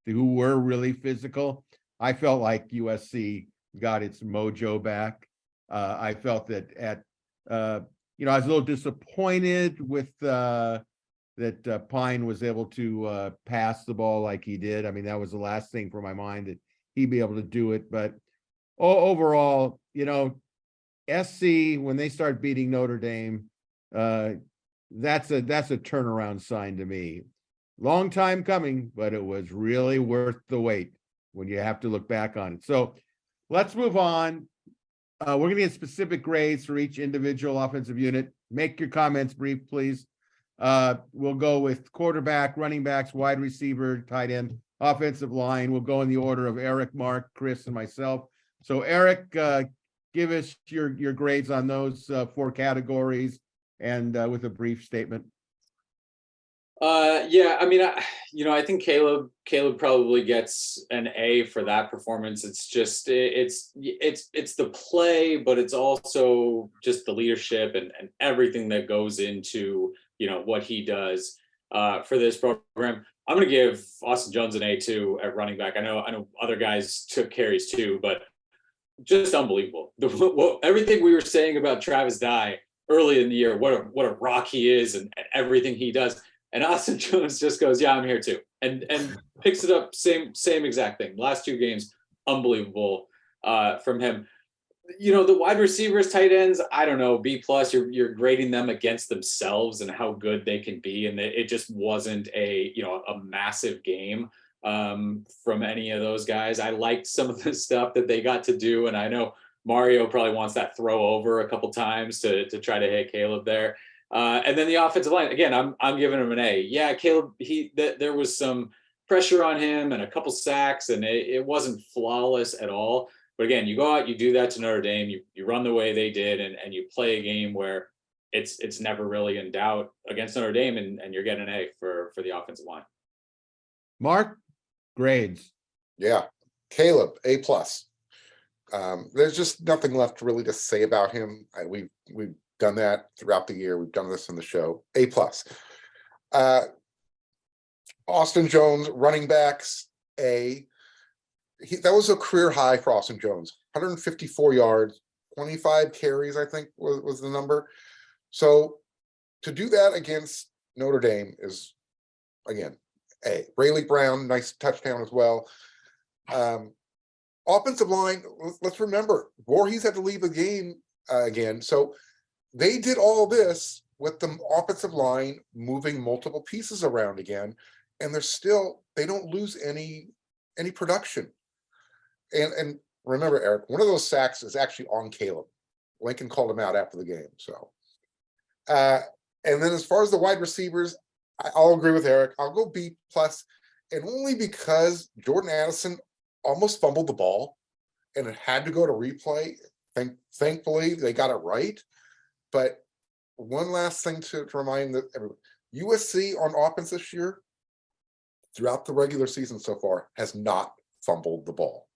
who were really physical. I felt like USC got its mojo back. I felt that at I was a little disappointed with that Pine was able to pass the ball like he did. I mean, that was the last thing for my mind, that he'd be able to do it. But overall, SC, when they start beating Notre Dame, that's a turnaround sign to me. Long time coming, but it was really worth the wait when you have to look back on it. So let's move on. We're going to get specific grades for each individual offensive unit. Make your comments brief, please. We'll go with quarterback, running backs, wide receiver, tight end, offensive line. We'll go in the order of Erik, Marc, Chris, and myself. So Erik, give us your grades on those 4 categories, and with a brief statement. Yeah, I mean, I think Caleb probably gets an A for that performance. It's just it's the play, but it's also just the leadership and everything that goes into what he does for this program. I'm going to give Austin Jones an A too at running back. I know other guys took carries too, but just unbelievable. Everything we were saying about Travis Dye early in the year, what a rock he is, and everything he does. And Austin Jones just goes, yeah, I'm here too. And picks it up, same exact thing. Last 2 games, unbelievable from him. The wide receivers, tight ends, I don't know, B+, you're grading them against themselves and how good they can be. And it just wasn't a massive game from any of those guys. I liked some of the stuff that they got to do. And I know Mario probably wants that throw over a couple times to try to hit Caleb there. And then the offensive line, again, I'm giving him an A. Yeah, Caleb, there was some pressure on him and a couple sacks, and it wasn't flawless at all. But again, you go out, you do that to Notre Dame, you run the way they did, and you play a game where it's never really in doubt against Notre Dame, and you're getting an A for the offensive line. Marc, grades. Yeah, Caleb, A+. There's just nothing left really to say about him. We've done that throughout the year. We've done this in the show. A+. Austin Jones, running backs, A. That was a career high for Austin Jones. 154 yards, 25 carries, I think was the number. So to do that against Notre Dame is, again, A. Rayleigh Brown, nice touchdown as well. Offensive line, let's remember, Voorhees had to leave the game again. So they did all this with the offensive line moving multiple pieces around again, and they don't lose any production. And remember, Erik, one of those sacks is actually on Caleb. Lincoln called him out after the game. So, and then as far as the wide receivers, I'll agree with Erik. I'll go B+, and only because Jordan Addison almost fumbled the ball, and it had to go to replay. Thankfully, they got it right. But one last thing to remind everyone, USC on offense this year, throughout the regular season so far, has not fumbled the ball.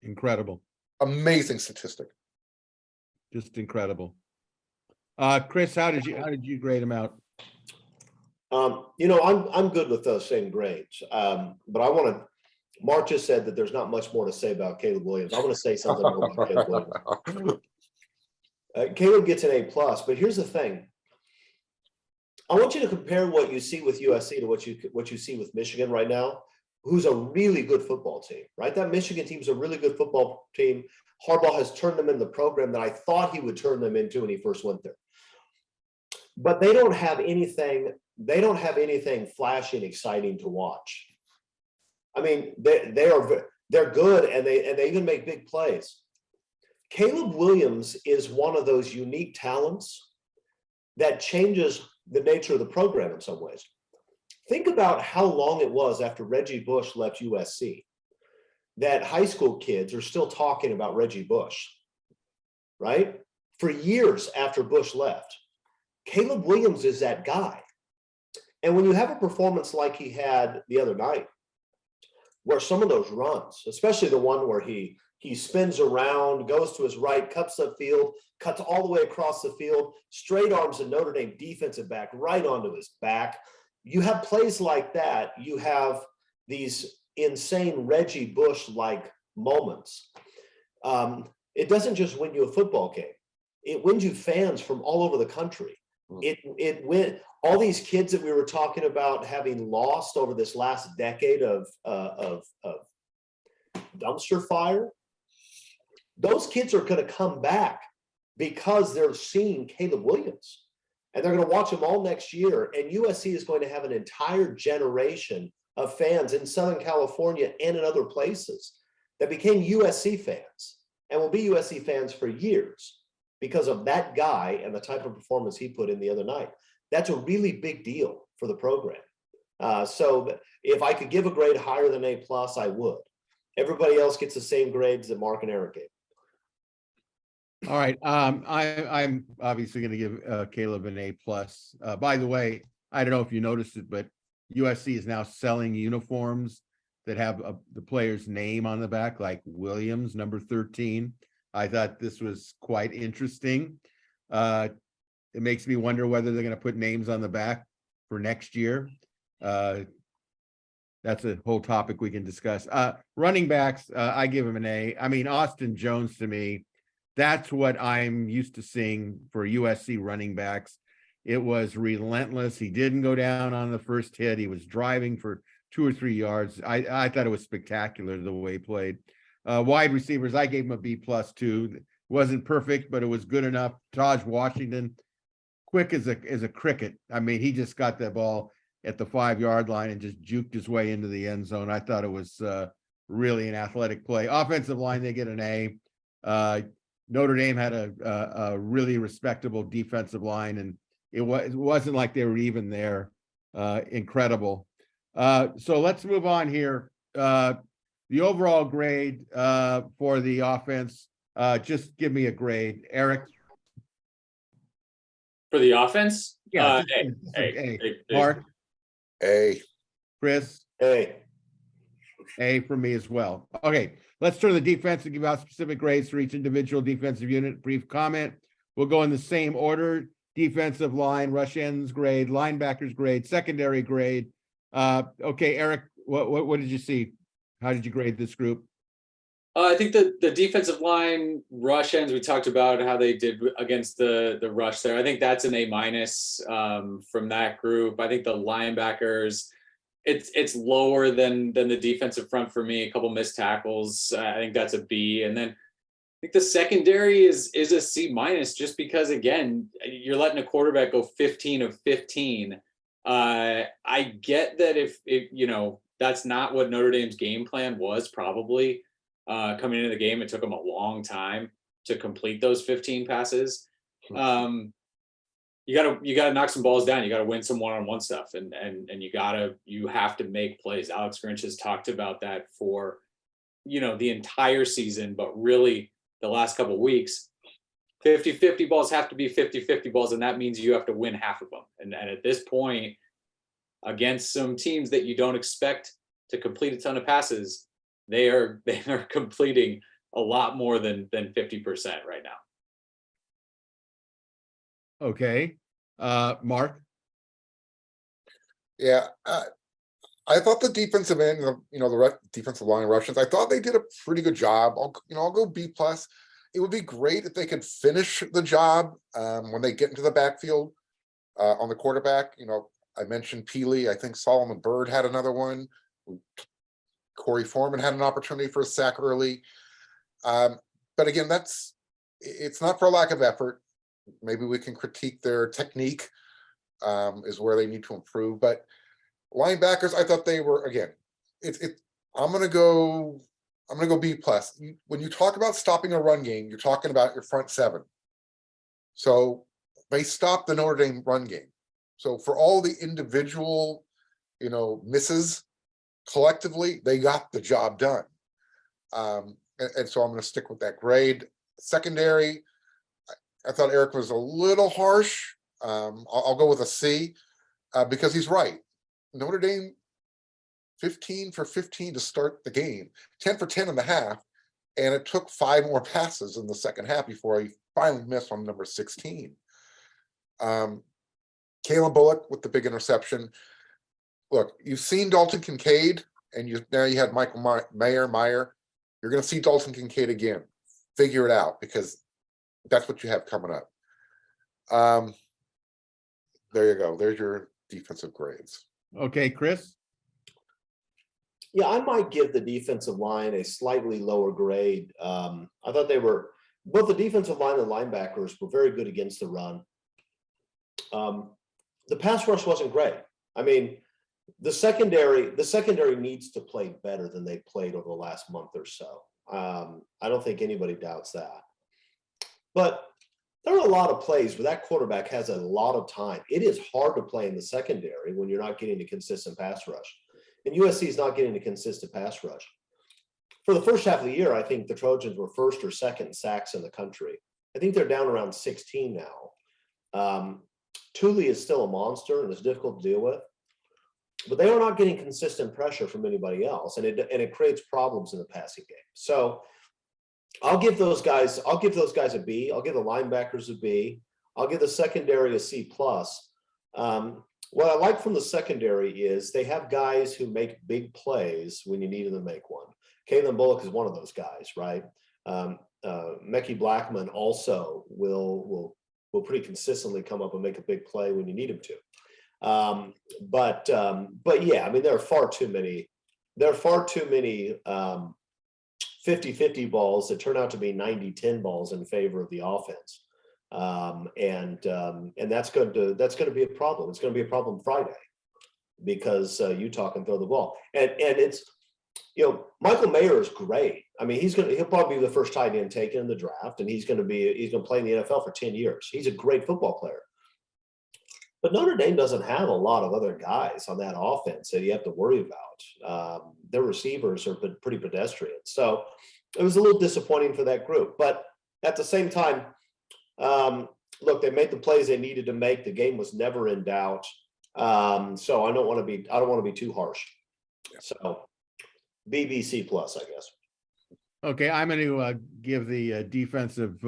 Incredible. Amazing statistic. Just incredible. Chris, how did you grade him out? I'm good with those same grades. But Marc just said that there's not much more to say about Caleb Williams. I want to say something more about Caleb Williams. Caleb gets an A+, but here's the thing. I want you to compare what you see with USC to what you see with Michigan right now, who's a really good football team, right? That Michigan team's a really good football team. Harbaugh has turned them into the program that I thought he would turn them into when he first went there. But they don't have anything flashy and exciting to watch. I mean, they're good, and they even make big plays. Caleb Williams is one of those unique talents that changes the nature of the program in some ways. Think about how long it was after Reggie Bush left USC that high school kids are still talking about Reggie Bush, right? For years after Bush left. Caleb Williams is that guy. And when you have a performance like he had the other night, where some of those runs, especially the one where he spins around, goes to his right, cuts upfield, cuts all the way across the field, straight arms a Notre Dame defensive back right onto his back. You have plays like that. You have these insane Reggie Bush-like moments. It doesn't just win you a football game. it wins you fans from all over the country. It went all these kids that we were talking about having lost over this last decade of dumpster fire. Those kids are going to come back because they're seeing Caleb Williams, and they're going to watch him all next year. And USC is going to have an entire generation of fans in Southern California and in other places that became USC fans and will be USC fans for years because of that guy and the type of performance he put in the other night. That's a really big deal for the program. So if I could give a grade higher than A+, I would. Everybody else gets the same grades that Mark and Eric gave. All right. I'm obviously going to give Caleb an A+. By the way, I don't know if you noticed it, but USC is now selling uniforms that have the player's name on the back, like Williams, number 13. I thought this was quite interesting. It makes me wonder whether they're going to put names on the back for next year. That's a whole topic we can discuss. Running backs, I give him an A. I mean, Austin Jones, to me, that's what I'm used to seeing for USC running backs. It was relentless. He didn't go down on the first hit. He was driving for 2 or 3 yards. I thought it was spectacular the way he played. Wide receivers, I gave him a B+ too. Wasn't perfect, but it was good enough. Taj Washington, quick as a cricket. I mean, he just got that ball at the 5-yard line and just juked his way into the end zone. I thought it was really an athletic play. Offensive line, they get an A. Notre Dame had a really respectable defensive line, and it wasn't like they were even there. Incredible. So let's move on here. The overall grade for the offense, just give me a grade. Eric? For the offense? Yeah, A. Mark? A. Chris? Hey, A for me as well. Okay, let's turn to the defense and give out specific grades for each individual defensive unit. Brief comment. We'll go in the same order. Defensive line, rush ends grade, linebackers grade, secondary grade. Okay, Eric, what did you see? How did you grade this group? I think the defensive line rush ends, we talked about how they did against the rush there. I think that's an A- from that group. I think the linebackers, it's lower than the defensive front for me. A couple missed tackles. I think that's a B. And then I think the secondary is a C- just because, again, you're letting a quarterback go 15 of 15. I get that if that's not what Notre Dame's game plan was, probably. Coming into the game, it took them a long time to complete those 15 passes. You gotta knock some balls down. You gotta win some one-on-one stuff, and you have to make plays. Alex Grinch has talked about that for the entire season, but really the last couple of weeks. 50-50 balls have to be 50-50 balls, and that means you have to win half of them. And at this point, against some teams that you don't expect to complete a ton of passes, they are completing a lot more than 50% right now. Okay, Mark? Yeah, I thought the defensive end, the defensive line Russians, I thought they did a pretty good job. I'll go B+. It would be great if they could finish the job when they get into the backfield on the quarterback. I mentioned Peely. I think Solomon Byrd had another one. Corey Foreman had an opportunity for a sack early. But again, it's not for a lack of effort. Maybe we can critique their technique is where they need to improve. But linebackers, I thought they were, again, I'm gonna go B+. When you talk about stopping a run game, you're talking about your front seven. So they stopped the Notre Dame run game. So for all the individual, misses, collectively, they got the job done. And so I'm going to stick with that grade. Secondary, I thought Eric was a little harsh. I'll go with a C because he's right. Notre Dame 15 for 15 to start the game, 10 for 10 in the half, and it took 5 more passes in the second half before he finally missed on number 16. Caleb Bullock with the big interception. Look, you've seen Dalton Kincaid, and now you had Michael Meyer. You're going to see Dalton Kincaid again. Figure it out, because that's what you have coming up. There you go. There's your defensive grades. Okay, Chris? Yeah, I might give the defensive line a slightly lower grade. I thought both the defensive line and linebackers were very good against the run. The pass rush wasn't great. I mean, the secondary needs to play better than they played over the last month or so. I don't think anybody doubts that. But there are a lot of plays where that quarterback has a lot of time. It is hard to play in the secondary when you're not getting a consistent pass rush. And USC is not getting a consistent pass rush. For the first half of the year, I think the Trojans were first or second in sacks in the country. I think they're down around 16 now. Thule is still a monster and it's difficult to deal with. But they are not getting consistent pressure from anybody else. And it creates problems in the passing game. So I'll give those guys a B. I'll give the linebackers a B. I'll give the secondary a C+. What I like from the secondary is they have guys who make big plays when you need them to make one. Kalen Bullock is one of those guys, right? Mekhi Blackman also will pretty consistently come up and make a big play when you need him to. But yeah, I mean, there are far too many 50-50 balls that turn out to be 90-10 balls in favor of the offense. And that's going to be a problem. It's going to be a problem Friday because Utah can throw the ball. And it's, Michael Mayer is great. I mean, he'll probably be the first tight end taken in the draft, and he's going to play in the NFL for 10 years. He's a great football player. But Notre Dame doesn't have a lot of other guys on that offense that you have to worry about. Their receivers are pretty pedestrian. So it was a little disappointing for that group. But at the same time, look, they made the plays they needed to make. The game was never in doubt. So I don't want to be too harsh. So BBC plus, I guess. Okay, I'm going to give the defensive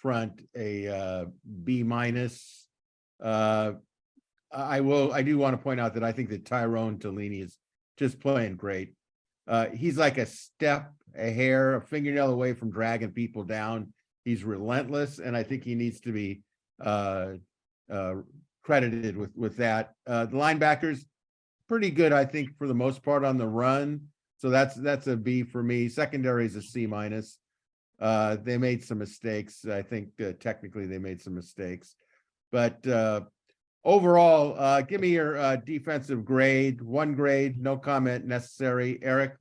front a B minus. I do want to point out that I think that Tyrone Talini is just playing great. He's like a step, a hair, a fingernail away from dragging people down. He's relentless, and I think he needs to be credited with that. The linebackers, pretty good, I think, for the most part on the run. So that's a B for me. Secondary is a C minus. They made some mistakes. I think technically they made some mistakes. But overall, give me your defensive grade. 1 grade, no comment necessary. Erik?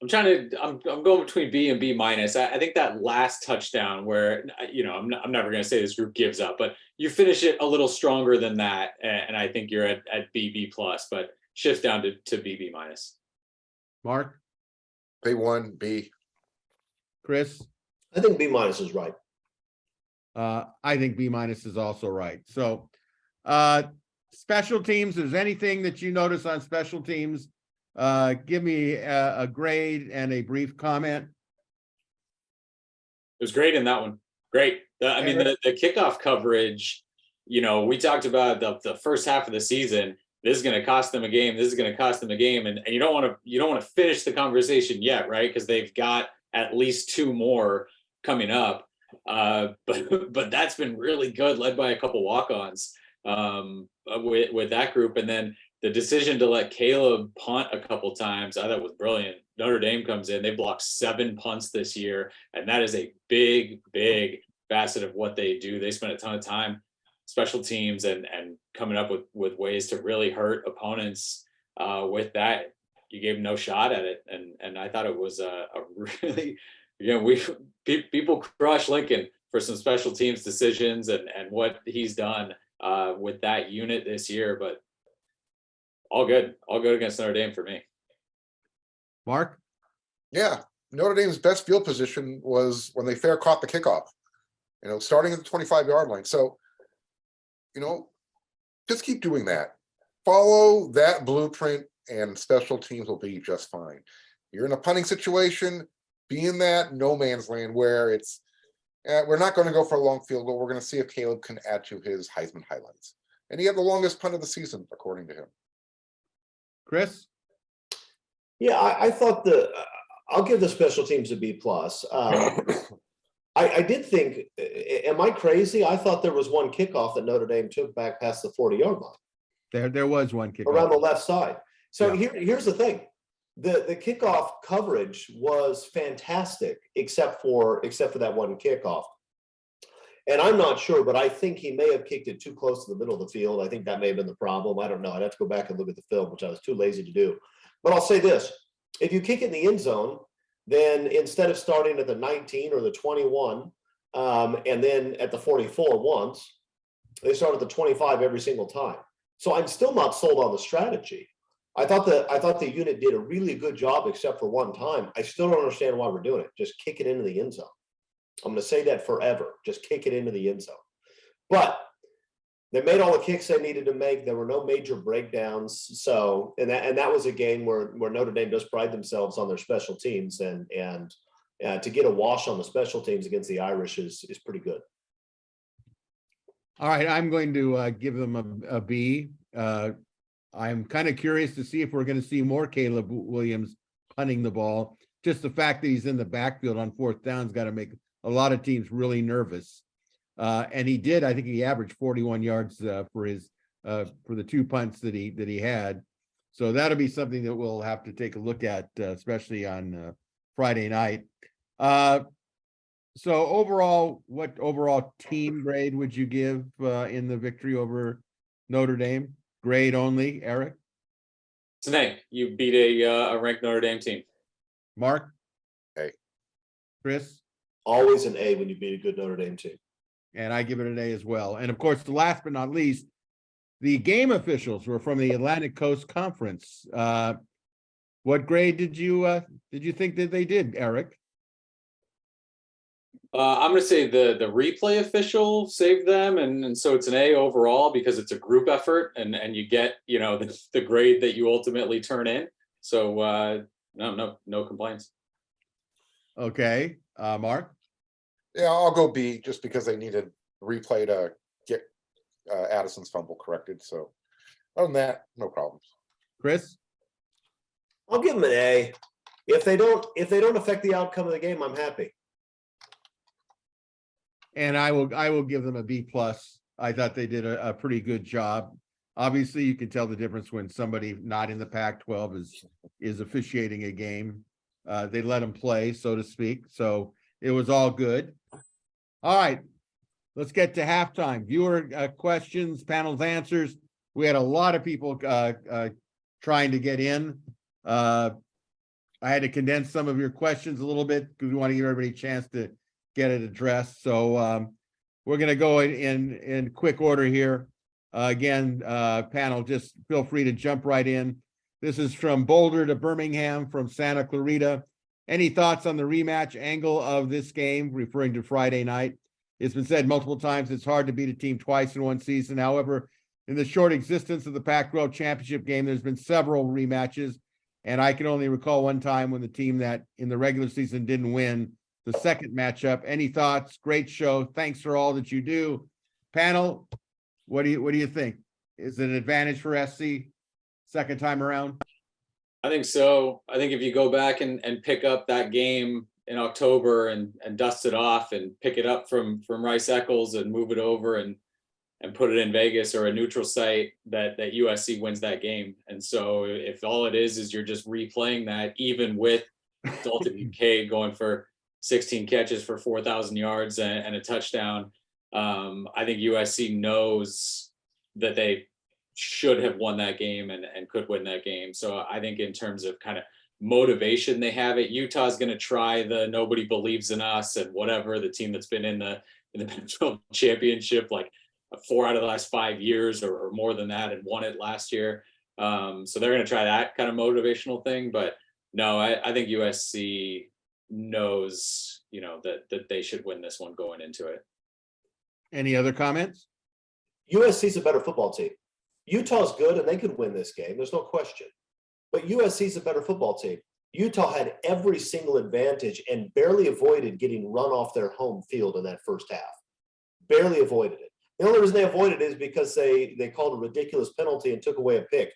I'm going between B and B minus. I think that last touchdown where, I'm never going to say this group gives up, but you finish it a little stronger than that. And I think you're at B plus, but shifts down to B minus. Mark? They won B. Chris? I think B minus is right. I think B minus is also right. So special teams, is anything that you notice on special teams? Give me a grade and a brief comment. It was great in that one. Great. I mean, the kickoff coverage, we talked about the first half of the season. This is going to cost them a game. This is going to cost them a game. And you don't want to finish the conversation yet, right? Because they've got at least 2 more coming up. But that's been really good, led by a couple walk-ons with that group. And then the decision to let Caleb punt a couple times, I thought was brilliant. Notre Dame comes in, they blocked 7 punts this year, and that is a big, big facet of what they do. They spend a ton of time special teams and coming up with ways to really hurt opponents with that. You gave them no shot at it, and I thought it was a really, people crush Lincoln for some special teams decisions and what he's done with that unit this year, but all good against Notre Dame for me. Mark? Yeah, Notre Dame's best field position was when they fair caught the kickoff, starting at the 25-yard line. So, just keep doing that. Follow that blueprint and special teams will be just fine. You're in a punting situation, be in that no man's land where it's, we're not going to go for a long field goal. We're going to see if Caleb can add to his Heisman highlights. And he had the longest punt of the season, according to him. Chris? Yeah, I thought I'll give the special teams a B+. I did think, am I crazy? I thought there was one kickoff that Notre Dame took back past the 40-yard line. There was one kickoff Around the left side. So Yeah. here's the thing. The kickoff coverage was fantastic, except for that one kickoff. And I'm not sure, but I think he may have kicked it too close to the middle of the field. I think that may have been the problem. I don't know. I'd have to go back and look at the film, which I was too lazy to do. But I'll say this. If you kick it in the end zone, then instead of starting at the 19 or the 21, and then at the 44 once, they start at the 25 every single time. So I'm still not sold on the strategy. I thought the unit did a really good job, except for one time. I still don't understand why we're doing it. Just kick it into the end zone. I'm going to say that forever. Just kick it into the end zone. But they made all the kicks they needed to make. There were no major breakdowns. So, and that was a game where Notre Dame does pride themselves on their special teams, and to get a wash on the special teams against the Irish is pretty good. All right, I'm going to give them a B. I'm kind of curious to see if we're going to see more Caleb Williams punting the ball. Just the fact that he's in the backfield on fourth down's got to make a lot of teams really nervous. And he did. I think he averaged 41 yards for the 2 punts that he had. So that'll be something that we'll have to take a look at, especially on Friday night. So overall, what overall team grade would you give in the victory over Notre Dame? Grade only, Eric? It's an A. You beat a ranked Notre Dame team. Mark? A. Chris? Always an A when you beat a good Notre Dame team. And I give it an A as well. And of course, the last but not least, the game officials were from the Atlantic Coast Conference. What grade did you think that they did, Eric? I'm going to say the replay official saved them, and so it's an A overall because it's a group effort, and you get the grade that you ultimately turn in. So no complaints. Okay, Mark. Yeah, I'll go B just because they needed replay to get Addison's fumble corrected. So other than that, no problems. Chris? I'll give them an A. If they don't affect the outcome of the game, I'm happy. And I will give them a B+. I thought they did a pretty good job. Obviously, you can tell the difference when somebody not in the Pac-12 is officiating a game. They let them play, so to speak. So it was all good. All right, let's get to halftime. Viewer questions, panel's answers. We had a lot of people trying to get in. I had to condense some of your questions a little bit because we want to give everybody a chance to get it addressed. So we're going to go in quick order here. Again, panel, just feel free to jump right in. This is from Boulder to Birmingham, from Santa Clarita. Any thoughts on the rematch angle of this game, referring to Friday night? It's been said multiple times it's hard to beat a team twice in one season. However, in the short existence of the Pac-12 championship game, there's been several rematches. And I can only recall one time when the team that in the regular season didn't win the second matchup. Any thoughts? Great show. Thanks for all that you do. Panel, what do you think? Is it an advantage for SC second time around? I think so. I think if you go back and pick up that game in October and dust it off and pick it up from Rice Eccles and move it over and put it in Vegas or a neutral site, that USC wins that game. And so if all it is you're just replaying that, even with Dalton Kincaid going for 16 catches for 4,000 yards and a touchdown, I think USC knows that they should have won that game and could win that game. So I think in terms of kind of motivation they have it, Utah's going to try the nobody believes in us and whatever, the team that's been in the Pac-12 championship like 4 out of the last 5 years or more than that and won it last year. So they're going to try that kind of motivational thing. But no, I think USC knows, that they should win this one going into it. Any other comments? USC's a better football team. Utah's good and they could win this game. There's no question. But USC's a better football team. Utah had every single advantage and barely avoided getting run off their home field in that first half. Barely avoided it. The only reason they avoided it is because they called a ridiculous penalty and took away a pick.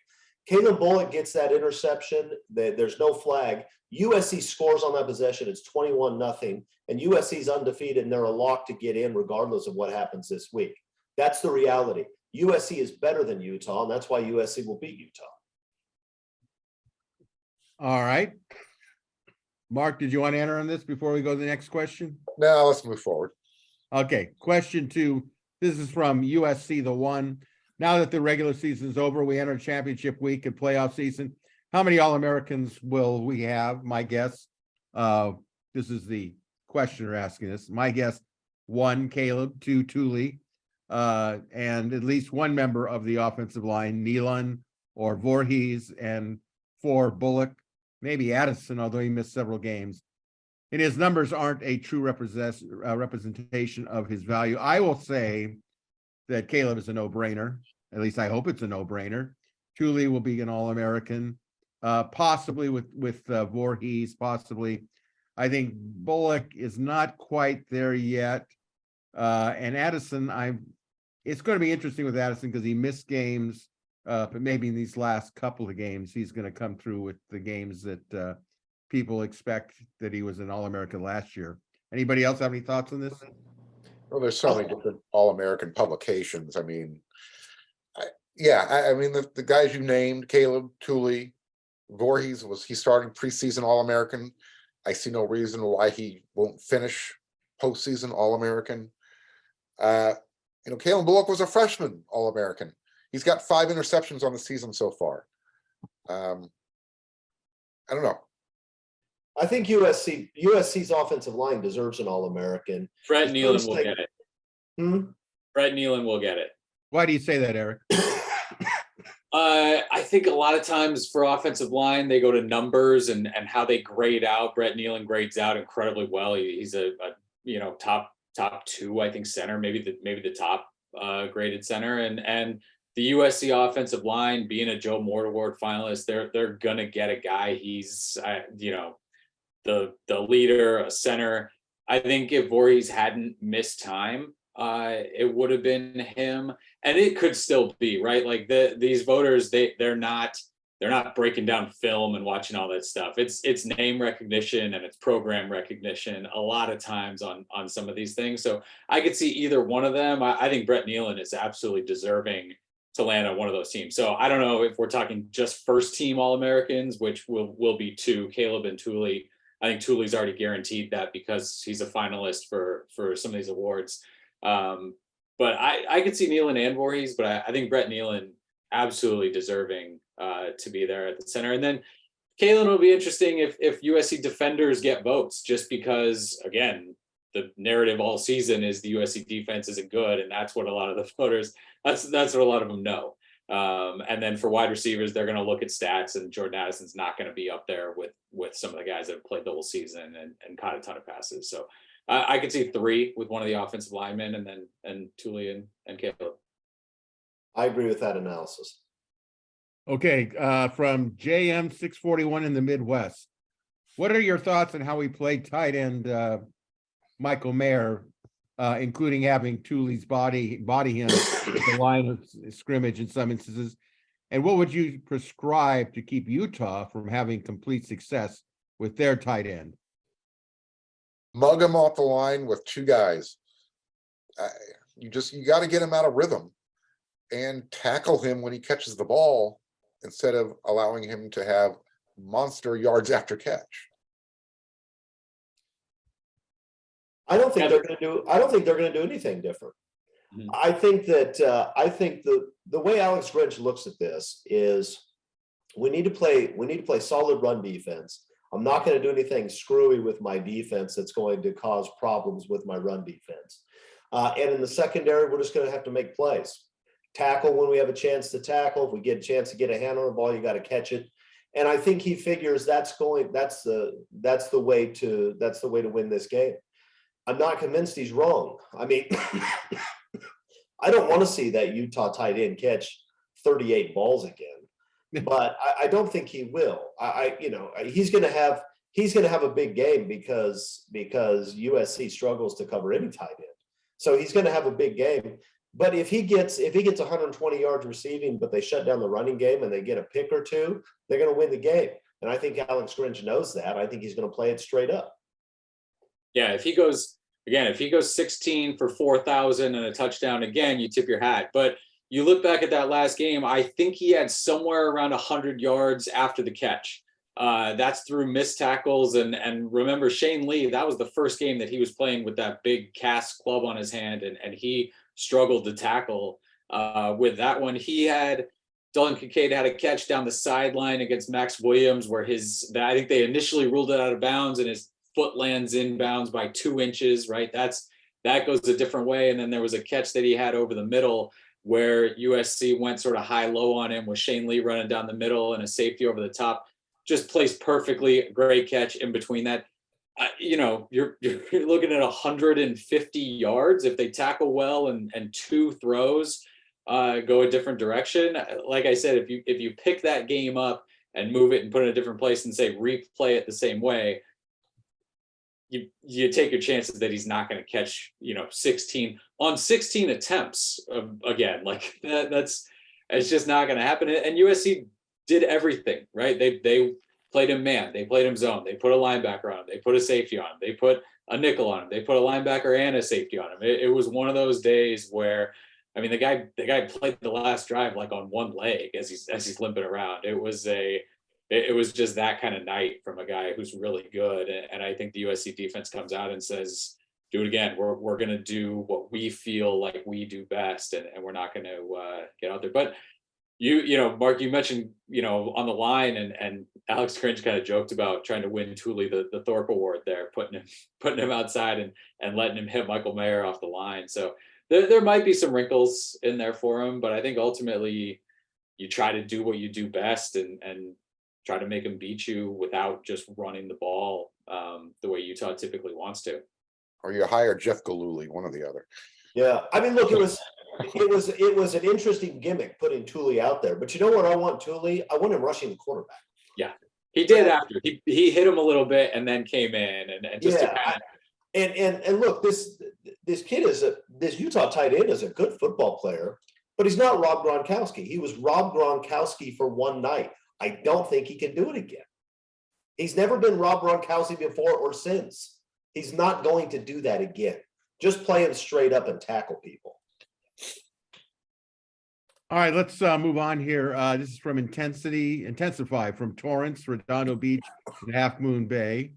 Caleb Bullock gets that interception. There's no flag. USC scores on that possession, it's 21-0, and USC's undefeated and they're a lock to get in regardless of what happens this week. That's the reality. USC is better than Utah, and that's why USC will beat Utah. All right. Mark, did you want to enter on this before we go to the next question? Now let's move forward. Okay, question 2. This is from USC the One. Now that the regular season is over, we enter championship week and playoff season. How many All-Americans will we have? My guess, this is the questioner asking this. My guess, 1, Caleb, 2, Thule, and at least 1 member of the offensive line, Nealon or Voorhees, and 4, Bullock, maybe Addison, although he missed several games. And his numbers aren't a true representation of his value. I will say that Caleb is a no-brainer. At least I hope it's a no-brainer. Thule will be an All-American, possibly with Voorhees, possibly. I think Bullock is not quite there yet. And Addison, it's going to be interesting with Addison because he missed games, but maybe in these last couple of games, he's going to come through with the games that people expect that he was an All-American last year. Anybody else have any thoughts on this? Well, there's so many different All-American publications. I mean, I mean, the guys you named, Caleb, Thule, Voorhees, he starting preseason All-American. I see no reason why he won't finish postseason All-American. Caleb Bullock was a freshman All-American. He's got 5 interceptions on the season so far. I don't know. I think USC's offensive line deserves an All-American. Fred Nealon will get it. Hmm? Fred Nealon will get it. Why do you say that, Eric? I think a lot of times for offensive line, they go to numbers and how they grade out. Brett Nealon grades out incredibly well. He's a top 2, I think, center, maybe the top graded center. And the USC offensive line, being a Joe Moore Award finalist, they're gonna get a guy. He's the leader, a center. I think if Voorhees hadn't missed time, it would have been him, and it could still be, right? Like these voters, they're not breaking down film and watching all that stuff. It's name recognition and it's program recognition a lot of times on some of these things. So I could see either one of them. I think Brett Nealon is absolutely deserving to land on one of those teams. So I don't know if we're talking just first team All-Americans, which will be 2, Caleb and Thule. I think Thule's already guaranteed that because he's a finalist for some of these awards. But I could see Nealon and Voorhees, but I think Brett Nealon absolutely deserving to be there at the center. And then Kalen will be interesting if USC defenders get votes, just because, again, the narrative all season is the USC defense isn't good, and that's what a lot of the voters, that's what a lot of them know. And then for wide receivers, they're going to look at stats, and Jordan Addison's not going to be up there with some of the guys that have played the whole season and caught a ton of passes. So I could see 3 with one of the offensive linemen, and Thule and Caleb. I agree with that analysis. Okay, from JM641 in the Midwest. What are your thoughts on how we played tight end Michael Mayer, including having Thule's body him at the line of scrimmage in some instances? And what would you prescribe to keep Utah from having complete success with their tight end? Mug him off the line with 2 guys. You got to get him out of rhythm and tackle him when he catches the ball instead of allowing him to have monster yards after catch. I don't think they're going to do anything different. Mm-hmm. I think that the way Alex Grinch looks at this is we need to play solid run defense. I'm not going to do anything screwy with my defense that's going to cause problems with my run defense. And in the secondary, we're just going to have to make plays. Tackle when we have a chance to tackle. If we get a chance to get a hand on the ball, you got to catch it. And I think he figures that's the way to win this game. I'm not convinced he's wrong. I mean, I don't want to see that Utah tight end catch 38 balls again, but I don't think he will. He's going to have a big game because USC struggles to cover any tight end. So he's going to have a big game. But if he gets 120 yards receiving, but they shut down the running game and they get a pick or 2, they're going to win the game. And I think Alex Grinch knows that. I think he's going to play it straight up. Yeah, if he goes 16 for 4,000 and a touchdown again, you tip your hat. But you look back at that last game, I think he had somewhere around 100 yards after the catch. That's through missed tackles. And remember, Shane Lee, that was the first game that he was playing with that big cast club on his hand, and he struggled to tackle with that one. Dalton Kincaid had a catch down the sideline against Max Williams where I think they initially ruled it out of bounds and his foot lands in bounds by 2 inches, right? That goes a different way. And then there was a catch that he had over the middle where USC went sort of high-low on him with Shane Lee running down the middle and a safety over the top. Just placed perfectly, great catch in between that. You're looking at 150 yards if they tackle well and 2 throws go a different direction. Like I said, if you pick that game up and move it and put it in a different place and say replay it the same way, you take your chances that he's not going to catch 16 on 16 attempts again. Like it's just not going to happen. And USC did everything right. They played him man, they played him zone, they put a linebacker on him, they put a safety on him, they put a nickel on him, they put a linebacker and a safety on him. It was one of those days where, I mean, the guy played the last drive like on one leg as he's limping around. It was just that kind of night from a guy who's really good. And I think the USC defense comes out and says, do it again. We're going to do what we feel like we do best. And we're not going to get out there. But Mark, you mentioned, on the line and Alex Grinch kind of joked about trying to win Thule the Thorpe Award there, putting him outside and letting him hit Michael Mayer off the line. So there might be some wrinkles in there for him, but I think ultimately you try to do what you do best and try to make him beat you without just running the ball the way Utah typically wants to. Or you hire Jeff Galooly, one or the other. Yeah, I mean, look, it was an interesting gimmick putting Thule out there. But you know what I want Thule? I want him rushing the quarterback. Yeah, he did after he hit him a little bit and then came in and just and look, this kid this Utah tight end is a good football player, but he's not Rob Gronkowski. He was Rob Gronkowski for one night. I don't think he can do it again. He's never been Rob Gronkowski before or since. He's not going to do that again. Just play him straight up and tackle people. All right, let's move on here. This is from Intensify from Torrance, Redondo Beach, and Half Moon Bay.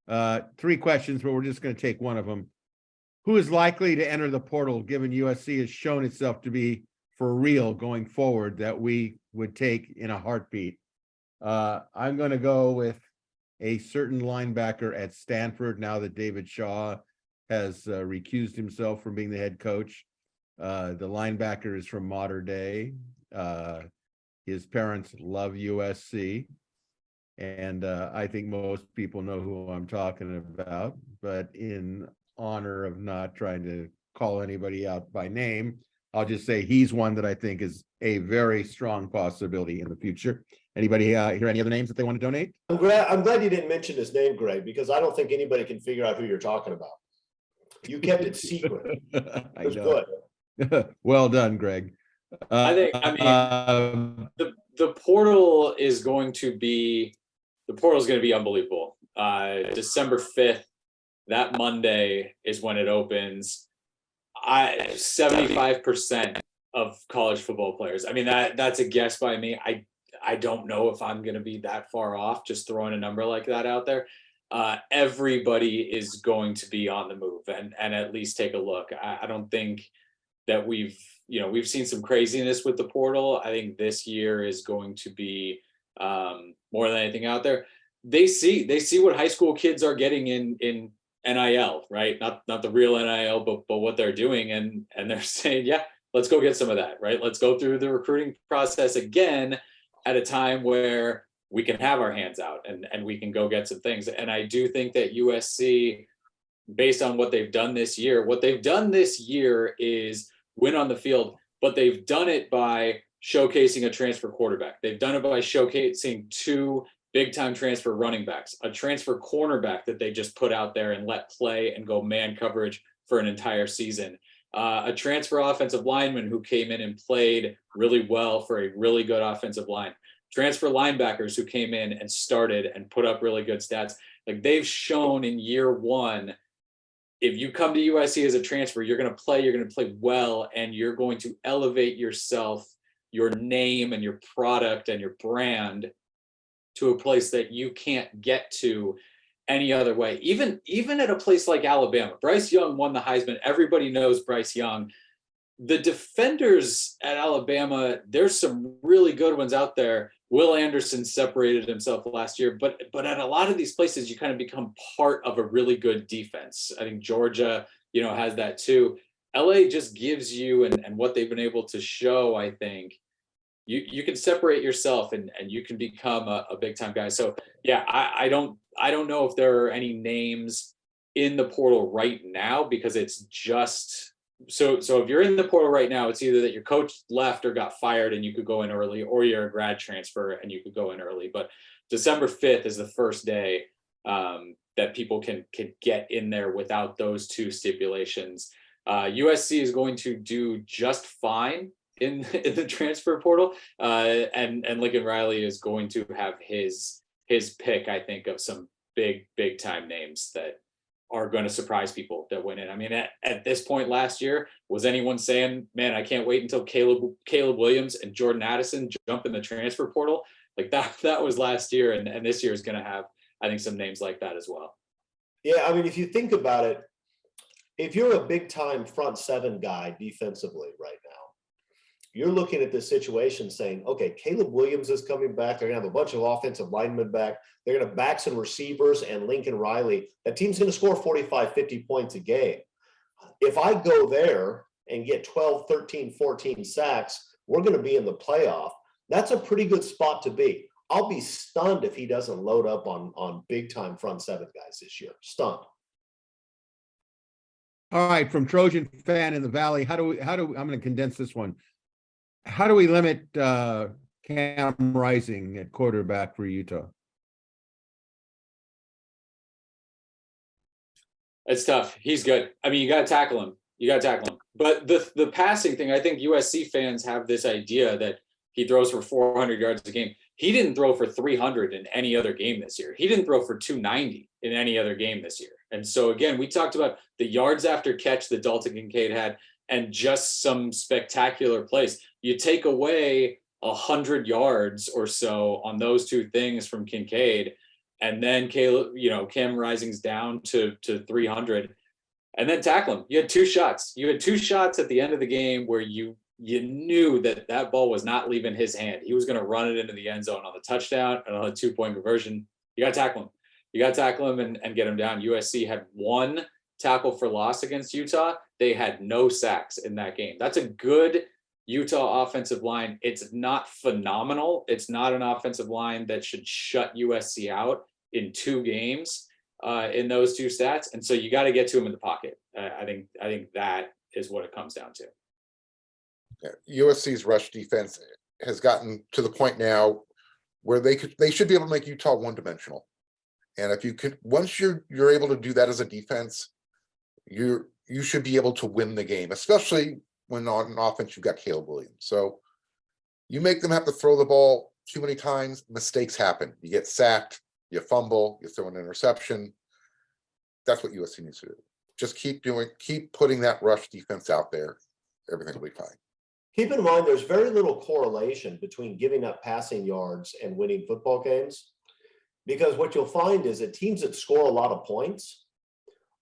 3 questions, but we're just going to take one of them. Who is likely to enter the portal given USC has shown itself to be for real going forward that we would take in a heartbeat? I'm going to go with a certain linebacker at Stanford now that David Shaw has recused himself from being the head coach. The linebacker is from Mater Dei. His parents love USC. And I think most people know who I'm talking about, but in honor of not trying to call anybody out by name, I'll just say he's one that I think is a very strong possibility in the future. Anybody hear any other names that they want to donate? I'm glad you didn't mention his name, Greg, because I don't think anybody can figure out who you're talking about. You kept it secret. It was good. Well done, Greg. The portal is going to be unbelievable. December 5th, that Monday is when it opens. 75% of college football players. I mean, that's a guess by me. I don't know if I'm going to be that far off, just throwing a number like that out there. Everybody is going to be on the move and at least take a look. I don't think that we've seen some craziness with the portal. I think this year is going to be more than anything out there. They see what high school kids are getting in NIL, right? Not the real NIL, but what they're doing. And they're saying, yeah, let's go get some of that, right? Let's go through the recruiting process again at a time where we can have our hands out and we can go get some things. And I do think that USC, based on what they've done this year is win on the field, but they've done it by showcasing a transfer quarterback. They've done it by showcasing 2 big-time transfer running backs, a transfer cornerback that they just put out there and let play and go man coverage for an entire season, a transfer offensive lineman who came in and played really well for a really good offensive line. transfer linebackers who came in and started and put up really good stats. Like they've shown in year one, if you come to USC as a transfer, you're going to play well, and you're going to elevate yourself, your name and your product and your brand to a place that you can't get to any other way. Even at a place like Alabama, Bryce Young won the Heisman. Everybody knows Bryce Young. The defenders at Alabama, there's some really good ones out there. Will Anderson separated himself last year, but at a lot of these places, you kind of become part of a really good defense. I think Georgia, has that too. LA just gives you, and what they've been able to show, I think, you can separate yourself and you can become a big time guy. So yeah, I don't know if there are any names in the portal right now, because it's just so if you're in the portal right now, it's either that your coach left or got fired and you could go in early, or you're a grad transfer and you could go in early. But December 5th is the first day that people can get in there without those two stipulations. USC is going to do just fine in the transfer portal, and Lincoln Riley is going to have his pick, I think, of some big time names that are going to surprise people that win it. I mean, at this point last year, was anyone saying, man, I can't wait until Caleb Williams and Jordan Addison jump in the transfer portal? Like that was last year, and this year is going to have, I think, some names like that as well. Yeah, I mean, if you think about it, if you're a big time front seven guy defensively right now, you're looking at this situation saying, okay, Caleb Williams is coming back. They're going to have a bunch of offensive linemen back. They're going to back some receivers and Lincoln Riley. That team's going to score 45, 50 points a game. If I go there and get 12, 13, 14 sacks, we're going to be in the playoff. That's a pretty good spot to be. I'll be stunned if he doesn't load up on big time front seven guys this year. Stunned. All right, from Trojan fan in the Valley, how do we, I'm going to condense this one. How do we limit Cam Rising at quarterback for Utah? It's tough. He's good. I mean, you got to tackle him. But the passing thing, I think USC fans have this idea that he throws for 400 yards a game. He didn't throw for 300 in any other game this year. He didn't throw for 290 in any other game this year. And so, again, we talked about the yards after catch that Dalton Kincaid had and just some spectacular plays. You take away 100 yards or so on those two things from Kincaid, and then Cam Rising's down to 300, and then tackle him. You had two shots. At the end of the game where you knew that ball was not leaving his hand. He was going to run it into the end zone on the touchdown and on a 2-point conversion. You got to tackle him. And get him down. USC had one tackle for loss against Utah. They had no sacks in that game. That's a good Utah offensive line. It's not phenomenal. It's not an offensive line that should shut USC out in 2 games in those two stats. And so you got to get to him in the pocket. I think that is what it comes down to. Yeah, USC's rush defense has gotten to the point now where they should be able to make Utah one-dimensional. And if you could, once you're able to do that as a defense, you should be able to win the game, especially when on offense you've got Caleb Williams. So you make them have to throw the ball too many times, mistakes happen. You get sacked, you fumble, you throw an interception. That's what USC needs to do. Just keep putting that rush defense out there. Everything will be fine. Keep in mind, there's very little correlation between giving up passing yards and winning football games, because what you'll find is that teams that score a lot of points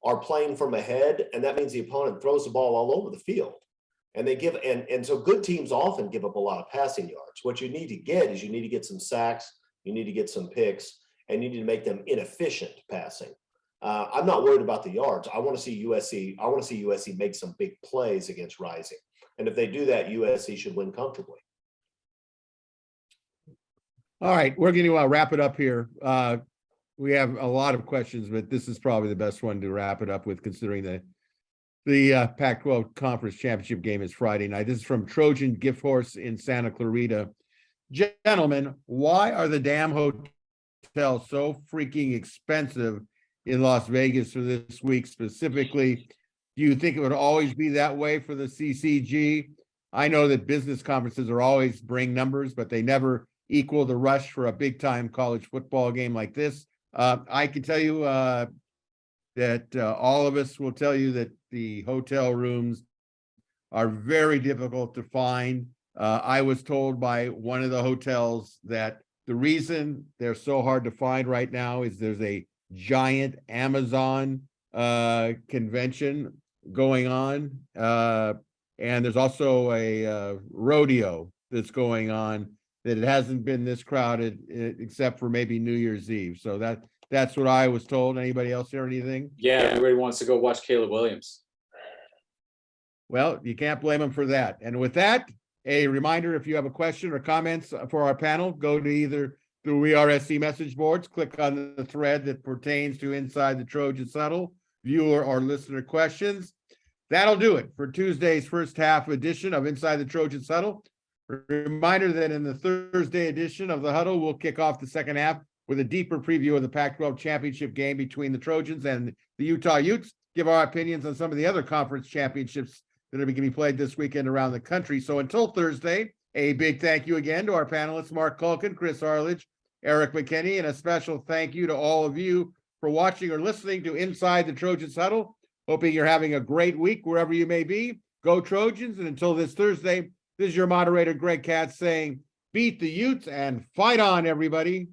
are playing from ahead, and that means the opponent throws the ball all over the field. And they give, and so good teams often give up a lot of passing yards. What you need to get is you need to get some sacks, you need to get some picks, and you need to make them inefficient passing. I'm not worried about the yards. I want to see USC make some big plays against Rising. And if they do that, USC should win comfortably. All right, we're going to wrap it up here. We have a lot of questions, but this is probably the best one to wrap it up with, considering the Pac-12 Conference Championship game is Friday night. This is from Trojan Gift Horse in Santa Clarita. Gentlemen, why are the damn hotels so freaking expensive in Las Vegas for this week specifically? Do you think it would always be that way for the CCG? I know that business conferences are always bring numbers, but they never equal the rush for a big time college football game like this. I can tell you that all of us will tell you that the hotel rooms are very difficult to find. I was told by one of the hotels that the reason they're so hard to find right now is there's a giant Amazon convention going on. And there's also a rodeo that's going on, that it hasn't been this crowded except for maybe New Year's Eve. So that's what I was told. Anybody else hear anything? Yeah, everybody wants to go watch Caleb Williams. Well, you can't blame them for that. And with that, a reminder, if you have a question or comments for our panel, go to either the WeAreSC message boards, click on the thread that pertains to Inside the Trojans Huddle, viewer or listener questions. That'll do it for Tuesday's first half edition of Inside the Trojans Huddle. Reminder that in the Thursday edition of the Huddle, we'll kick off the second half with a deeper preview of the Pac-12 championship game between the Trojans and the Utah Utes, give our opinions on some of the other conference championships that are going to be played this weekend around the country. So until Thursday, a big thank you again to our panelists, Marc Kulkin, Chris Arledge, Erik McKinney, and a special thank you to all of you for watching or listening to Inside the Trojans Huddle. Hoping you're having a great week wherever you may be. Go Trojans. And until this Thursday, this is your moderator, Greg Katz, saying, beat the Utes and fight on, everybody.